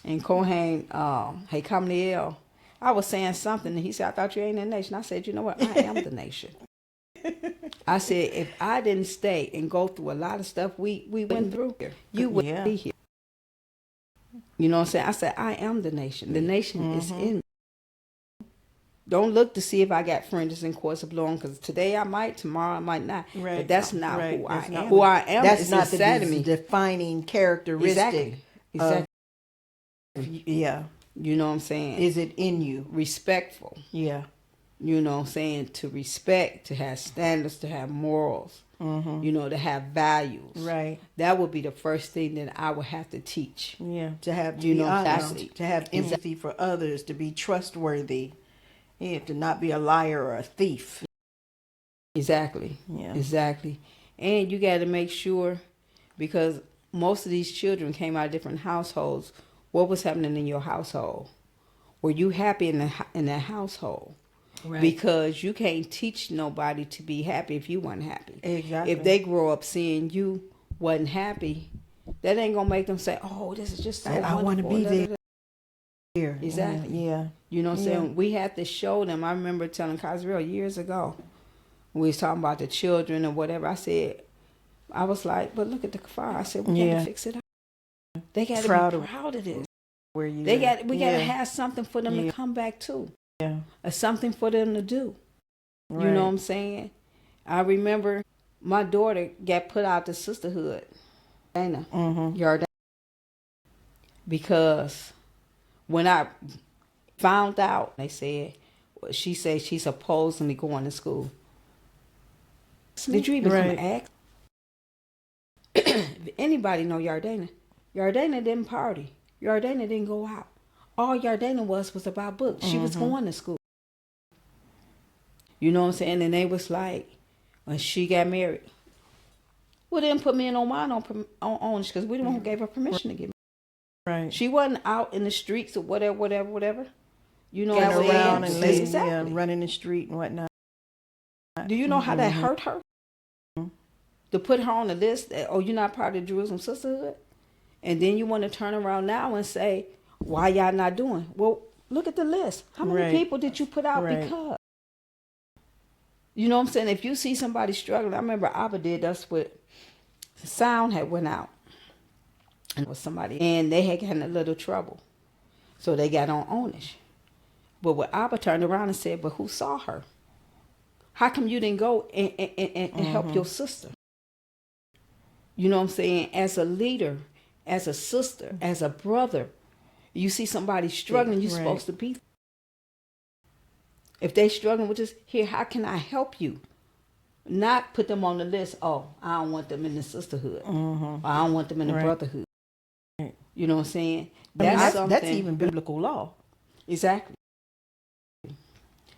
And Kohen, hey, Kamliel, I was saying something and he said, I thought you ain't in the nation. I said, you know what? I am the nation. I said, if I didn't stay and go through a lot of stuff we went through, you wouldn't be here. You know what I'm saying? I said, I am the nation. The nation is in me. Don't look to see if I got friends in course of law, because today I might, tomorrow I might not. Right. But that's not right. who I That's am. not Who I am that's is not inside of the me. defining characteristic. Exactly. Yeah. You know what I'm saying? Is it in you? Respectful. Yeah. You know what I'm saying? To respect, to have standards, to have morals. You know, to have values. Right. That would be the first thing that I would have to teach. Yeah. To have to You be know, honest, exactly. to have empathy for others, to be trustworthy. Yeah, to not be a liar or a thief. Exactly. Yeah. Exactly. And you got to make sure, because most of these children came out of different households. What was happening in your household? Were you happy in that household? Right. Because you can't teach nobody to be happy if you weren't happy. Exactly. If they grow up seeing you wasn't happy, that ain't gonna make them say, "Oh, this is just so wonderful." I want to be there. Here. Exactly. Yeah. You know what I'm saying? We had to show them. I remember telling Cosrell years ago, we was talking about the children or whatever. I was like, but look at the kafar. I said, we got to fix it up. They got to be proud of this. We got to have something for them to come back to. Yeah. Or something for them to do. Right. You know what I'm saying? I remember my daughter got put out the sisterhood. Dana. Yarden. Because when I found out, she said she's supposedly going to school. Did you even come and ask? If anybody know Yardana? Yardana didn't party. Yardana didn't go out. All Yardana was about books. She was going to school. You know what I'm saying? And they was like, when she got married, well, they didn't put me in Oman on because we didn't gave her permission to get married. Right. She wasn't out in the streets or whatever. You know Got what I'm around saying? and lazy, Exactly. running the street and whatnot. Do you know how that hurt her? To put her on the list that, oh, you're not part of the Jerusalem Sisterhood? And then you want to turn around now and say, why y'all not doing? Well, look at the list. How many people did you put out because? You know what I'm saying? If you see somebody struggling, I remember Abba did us with sound had went out. And it was somebody, and they had gotten a little trouble. So they got on Onish. But when Abba turned around and said, but who saw her? How come you didn't go and help your sister? You know what I'm saying? As a leader, as a sister, as a brother, you see somebody struggling, you're supposed to be. If they struggling with this, here, how can I help you? Not put them on the list, oh, I don't want them in the sisterhood. Or I don't want them in the brotherhood. You know what I'm saying? That's even biblical law. Exactly.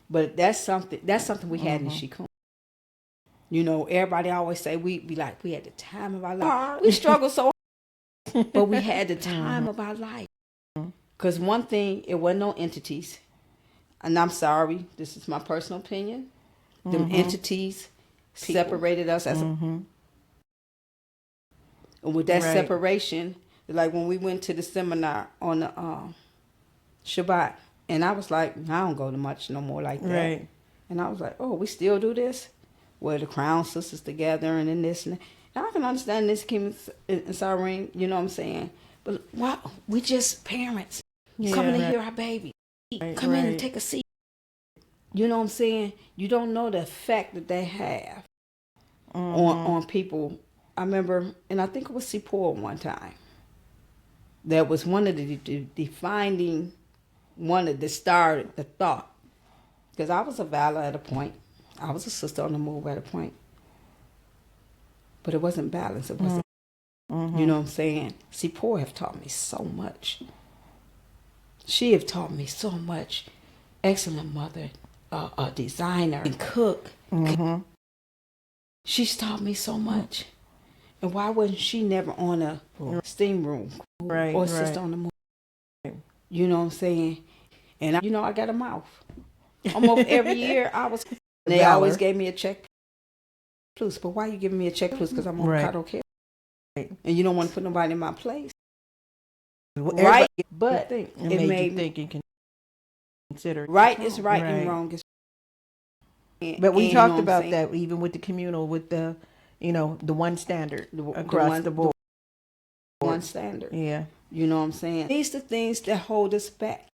But that's something we had in Shikun. You know, everybody always say we had the time of our life. We struggle so hard, but we had the time of our life. Because one thing, it wasn't no entities. And I'm sorry, this is my personal opinion. Them entities separated us as a... And with that separation, like when we went to the seminar on the Shabbat, and I was like, I don't go to much no more like that. Right. And I was like, oh, we still do this? Where the Crown Sisters together and then this and that. And I can understand this, Kim and Cyrene, you know what I'm saying? But why? We just parents. Coming to hear our baby. Come in and take a seat. You know what I'm saying? You don't know the effect that they have on people. I remember, and I think it was Sipor one time. That was one of the defining, one of the started the thought. Because I was a valor at a point. I was a sister on the move at a point. But it wasn't balance. It wasn't. You know what I'm saying? Sipor have taught me so much. She have taught me so much. Excellent mother, a designer, and cook. She's taught me so much. And why wasn't she never on a steam room or sister on the move? You know what I'm saying? And I got a mouth. Almost every year they always gave me a check plus. But why you giving me a check plus? Because I'm on Cato Care. And you don't want to put nobody in my place. Right? But it made you think you can consider. Right is right and wrong is But we And you know talked what I'm about saying? that even with the communal, with the, the one standard The across the board. one standard. Yeah, You know what I'm saying? These the things that hold us back.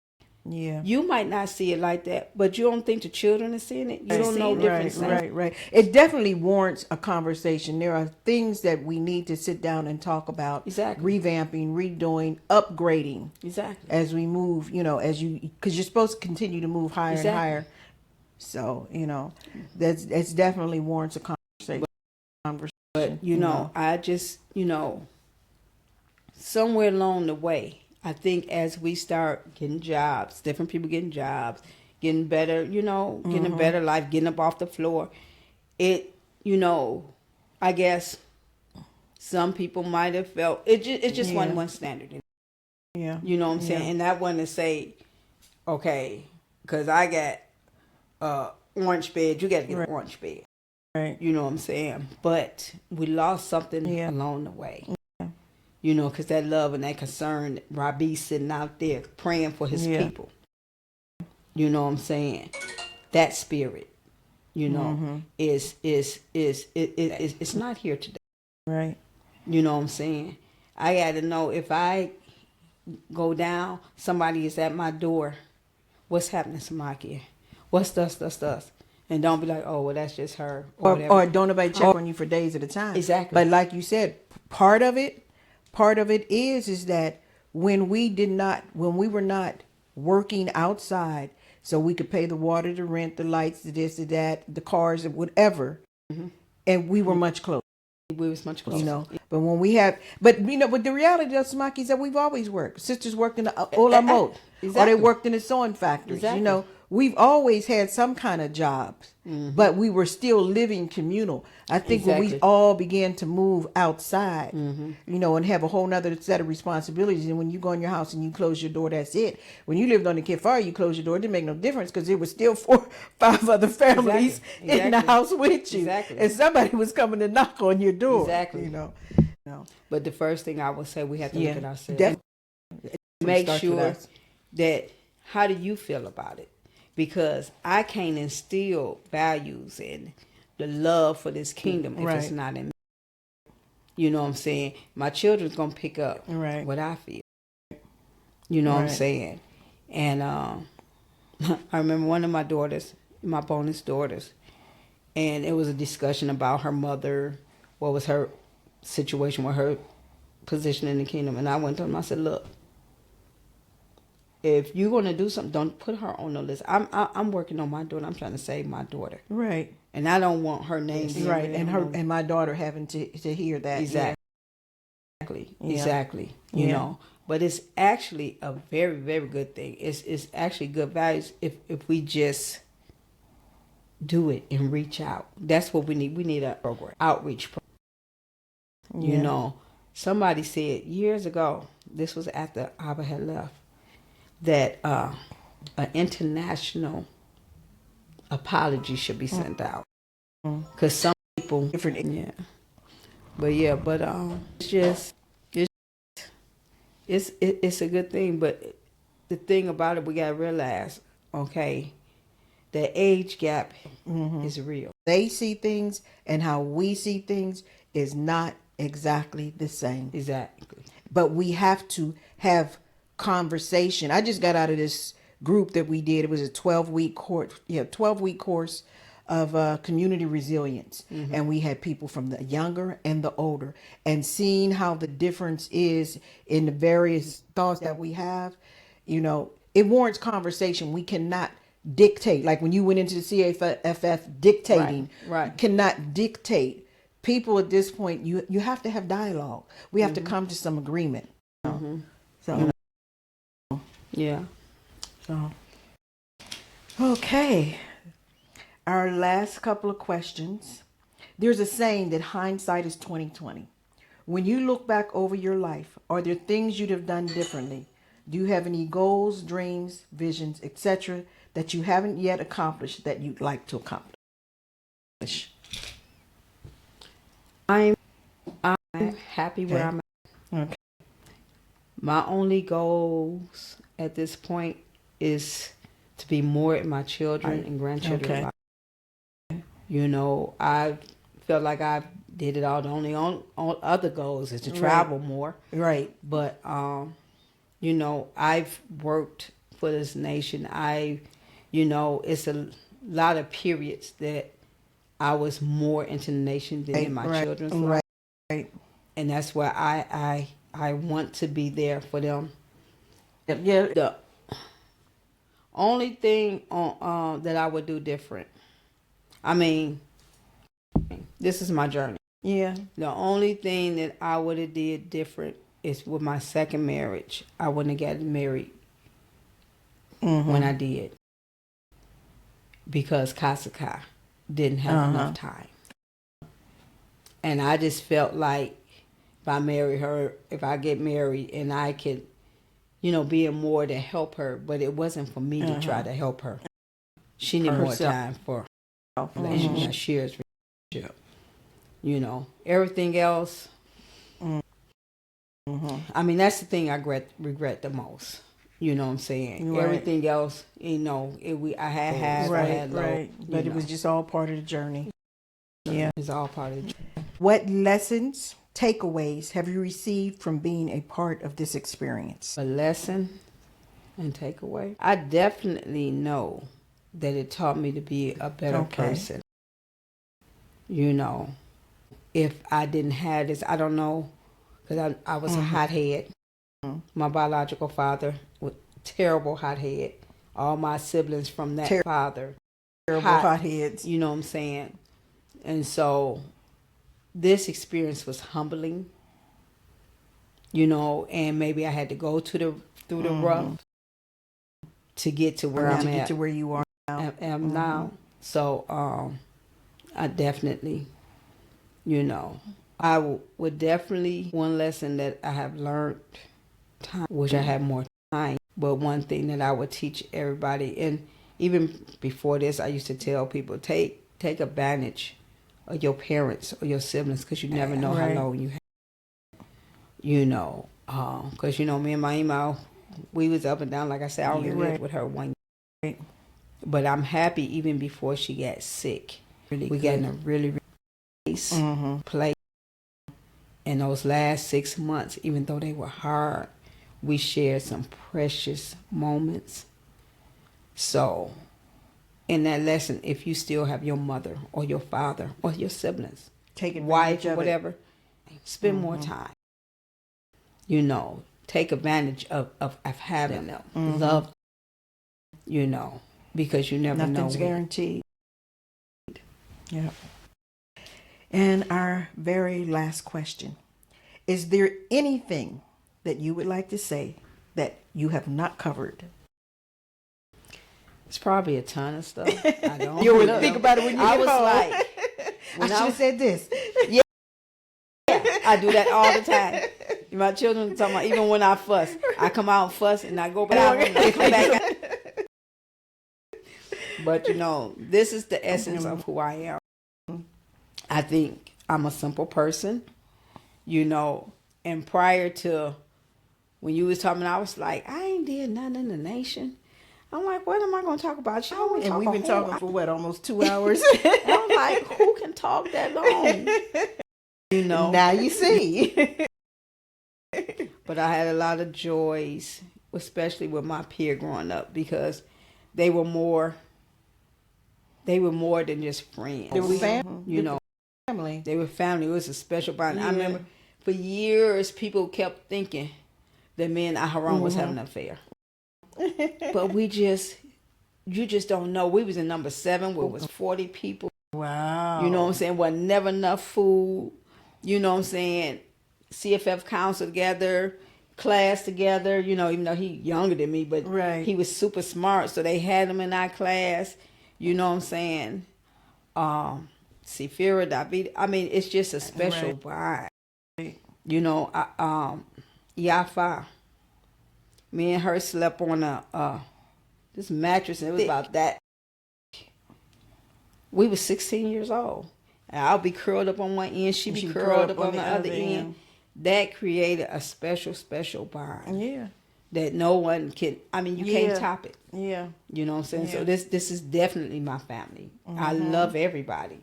yeah. You might not see it like that, but you don't think the children are seeing it. You don't know different. Right. It definitely warrants a conversation. There are things that we need to sit down and talk about. Exactly. Revamping, redoing, upgrading. Exactly. As we move, because you're supposed to continue to move higher and higher. So, that's definitely warrants a conversation. But I just somewhere along the way, I think as we start getting jobs, different people getting jobs, getting better, getting a better life, getting up off the floor, I guess some people might have felt it just wasn't one standard. Yeah. You know what I'm saying? And that one to say, okay, because I got orange bed, you got to get an orange bed. Right. You know what I'm saying? But we lost something along the way. Because that love and that concern, Robbie sitting out there praying for his people. You know what I'm saying? That spirit, is it's not here today. Right. You know what I'm saying? I got to know if I go down, somebody is at my door. What's happening, Smakeyah? What's this? And don't be like, oh, well, that's just her. Or don't nobody check on you for days at a time. Exactly. But like you said, part of it is that when we were not working outside so we could pay the water, the rent, the lights, the this, the that, the cars, whatever, and we were much closer. We was much closer. But when we have, but the reality of Smakeyah is that we've always worked. Sisters worked in the Olamot, or they worked in the sewing factories. Exactly. We've always had some kind of jobs, but we were still living communal. I think when we all began to move outside, and have a whole nother set of responsibilities. And when you go in your house and you close your door, that's it. When you lived on the Kifar, you close your door. It didn't make no difference because there was still 4, 5 other families in the house with you. Exactly. And somebody was coming to knock on your door. Exactly. But the first thing I would say, we have to look at ourselves. Definitely. Make sure that, how do you feel about it? Because I can't instill values and the love for this kingdom if it's not in me. You know what I'm saying? My children's going to pick up what I feel. You know what I'm saying? And I remember one of my daughters, my bonus daughters, and it was a discussion about her mother, what was her situation with her position in the kingdom. And I went to them, I said, look, if you're going to do something, don't put her on the list. I'm working on my daughter. I'm trying to save my daughter. Right. And I don't want her name being and my daughter having to hear that. Exactly. You know. But it's actually a very, very good thing. It's actually good values if we just do it and reach out. That's what we need. We need a program, outreach program. Somebody said years ago, this was after Abba had left, that an international apology should be sent out, because some people different. But it's a good thing. But the thing about it, we gotta realize, okay, the age gap is real. They see things and how we see things is not exactly the same. Exactly. But we have to have conversation. I just got out of this group that we did. It was a 12-week course. 12-week course of community resilience, and we had people from the younger and the older, and seeing how the difference is in the various thoughts that we have. It warrants conversation. We cannot dictate, like when you went into the CAFF dictating. Right. You cannot dictate. People at this point, you have to have dialogue. We have to come to some agreement. So. Yeah. So, okay. Our last couple of questions. There's a saying that hindsight is 20/20. When you look back over your life, are there things you'd have done differently? Do you have any goals, dreams, visions, etc., that you haven't yet accomplished that you'd like to accomplish? I'm happy where I'm at. Okay. My only goals at this point is to be more at my children and grandchildren. You know, I felt like I did it all. The only on other goals is to travel more. Right. But you know, I've worked for this nation. You know, it's a lot of periods that I was more into the nation than in my children's life. Right. And that's why I want to be there for them. Yeah. The only thing on that I would do different. I mean, this is my journey. Yeah. The only thing that I would have did different is with my second marriage. I wouldn't have gotten married when I did because Kasaka didn't have enough time. And I just felt like if I marry her, if I get married and I could, you know, be more to help her, but it wasn't for me to try to help her. She needed more time for relationship, shares relationship. You know, everything else. I mean, that's the thing I regret the most. You know what I'm saying? Right. Everything else, you know, I had highs, I had lows. Right. But it was just all part of the journey. Yeah. It's all part of the journey. What lessons, takeaways have you received from being a part of this experience? A lesson and takeaway? I definitely know that it taught me to be a better person. You know, if I didn't have this, I don't know, because I was a hothead. My biological father was terrible hothead. All my siblings from that father. Terrible hotheads. You know what I'm saying? And so this experience was humbling, you know, and maybe I had to go through the rough to get to where I'm at. To get to where you are now. Am now. So I definitely, you know, I would definitely, one lesson that I have learned, wish I had more time, but one thing that I would teach everybody, and even before this, I used to tell people, take advantage of your parents or your siblings, because you never know how long you have. You know, because, you know, me and my email, we was up and down. Like I said, I only lived with her 1 year. But I'm happy even before she got sick. We got in a really, really nice place. And those last 6 months, even though they were hard, we shared some precious moments. So, in that lesson, if you still have your mother or your father or your siblings, take wife or whatever, spend more time. You know, take advantage of having them. Love, you know, because you never know. Nothing's guaranteed. Yeah. And our very last question. Is there anything that you would like to say that you have not covered? It's probably a ton of stuff. I don't You would think about it when you get home. Like, I should have said this. Yeah, I do that all the time. My children talking about, even when I fuss, I come out and fuss and I go back and I come back. But, you know, this is the essence of who I am. I think I'm a simple person, you know, and prior to when you was talking, I was like, I ain't did nothing in the nation. I'm like, what am I going to talk about? And we've been talking for what, almost 2 hours? I'm like, who can talk that long? You know. Now you see. But I had a lot of joys, especially with my peer growing up, because they were more than just friends. They were family. You know. Family. They were family. It was a special bond. Yeah. I remember for years people kept thinking that me and Aharon was having an affair. But you just don't know. We was in number 7 where it was 40 people. Wow. You know what I'm saying? Wasn't never enough food. You know what I'm saying? CFF council together, class together, you know, even though he younger than me, but he was super smart. So they had him in our class. You know what I'm saying? Sifira, David. I mean, it's just a special vibe. You know, Yafa. Me and her slept on this mattress, and it was about that. We were 16 years old. And I'll be curled up on one end, she'd be curled up on the other end. That created a special bond. Yeah. that no one can. I mean, you can't top it. Yeah. You know what I'm saying? Yeah. So this is definitely my family. I love everybody.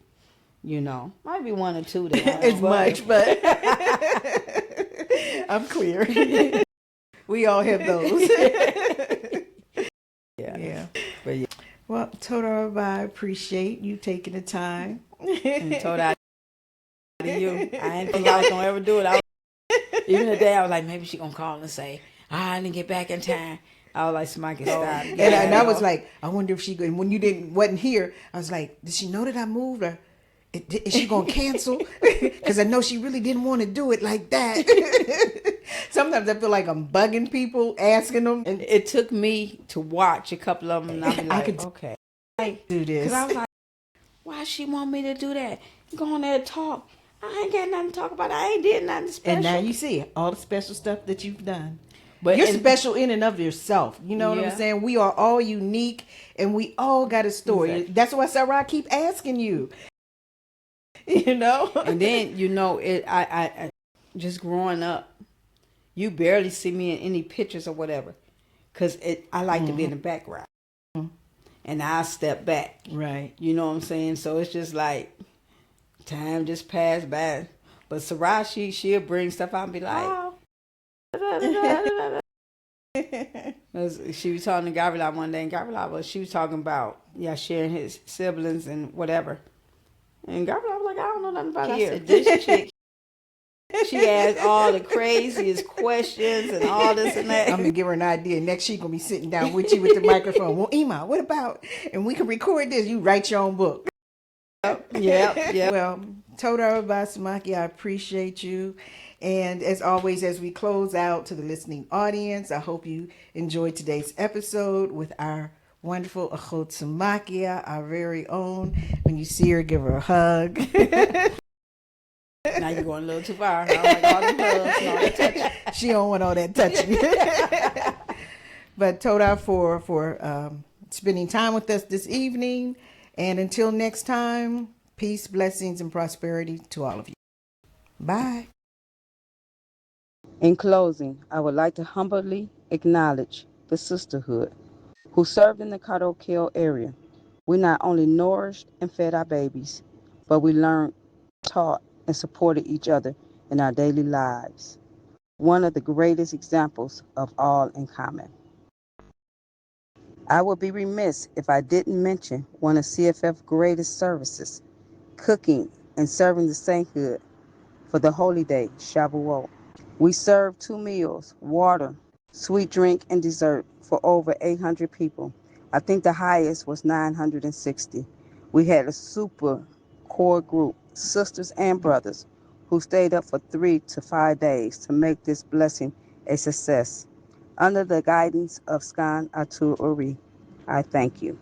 You know, might be one or two that It's much, but I'm clear. We all have those. Yeah. But yeah. Well, Dodah, I appreciate you taking the time. And told I to you. I didn't think I was gonna ever do it. Even the day I was like, maybe she gonna call and say, I didn't get back in time. I was like, Smakeyah, stop. And I was like, I wonder if she and when you wasn't here, I was like, did she know that I moved or is she gonna cancel? Because I know she really didn't want to do it like that. Sometimes I feel like I'm bugging people, asking them. And it took me to watch a couple of them, and I'm like, okay, do this. Because I was like, why she want me to do that? Go on there and talk. I ain't got nothing to talk about. I ain't did nothing special. And now you see all the special stuff that you've done. But you're special in and of yourself. You know what I'm saying? We are all unique, and we all got a story. Exactly. That's why Sarah keep asking you. You know? And then, you know, I just growing up, you barely see me in any pictures or whatever. Because I like to be in the background. And I step back. Right. You know what I'm saying? So it's just like, time just passed by. But Sarah, she'll bring stuff out and be like, oh. She was talking to Gabriel one day, and Gabriel, she was talking about, sharing his siblings and whatever. And Gabriel was like, I don't know nothing about here. This chick, she asked all the craziest questions and all this and that. I'm going to give her an idea. Next she's going to be sitting down with you with the microphone. Well, Ima, what about? And we can record this. You write your own book. Yeah. Well, Dodah Smakeyah, I appreciate you. And as always, as we close out to the listening audience, I hope you enjoyed today's episode with our wonderful Acote Smakeyah, our very own. When you see her, give her a hug. Now you're going a little too far. I don't like all the hugs and all that touching. She don't want all that touching. But Dodah for spending time with us this evening. And until next time, peace, blessings, and prosperity to all of you. Bye. In closing, I would like to humbly acknowledge the sisterhood who served in the Acote area. We not only nourished and fed our babies, but we learned, taught, and supported each other in our daily lives. One of the greatest examples of all in common. I would be remiss if I didn't mention one of CFF's greatest services, cooking and serving the sainthood for the holy day, Shavuot. We served 2 meals, water, sweet drink, and dessert for over 800 people. I think the highest was 960. We had a super core group, sisters and brothers, who stayed up for 3 to 5 days to make this blessing a success. Under the guidance of Skan Atur Uri, I thank you.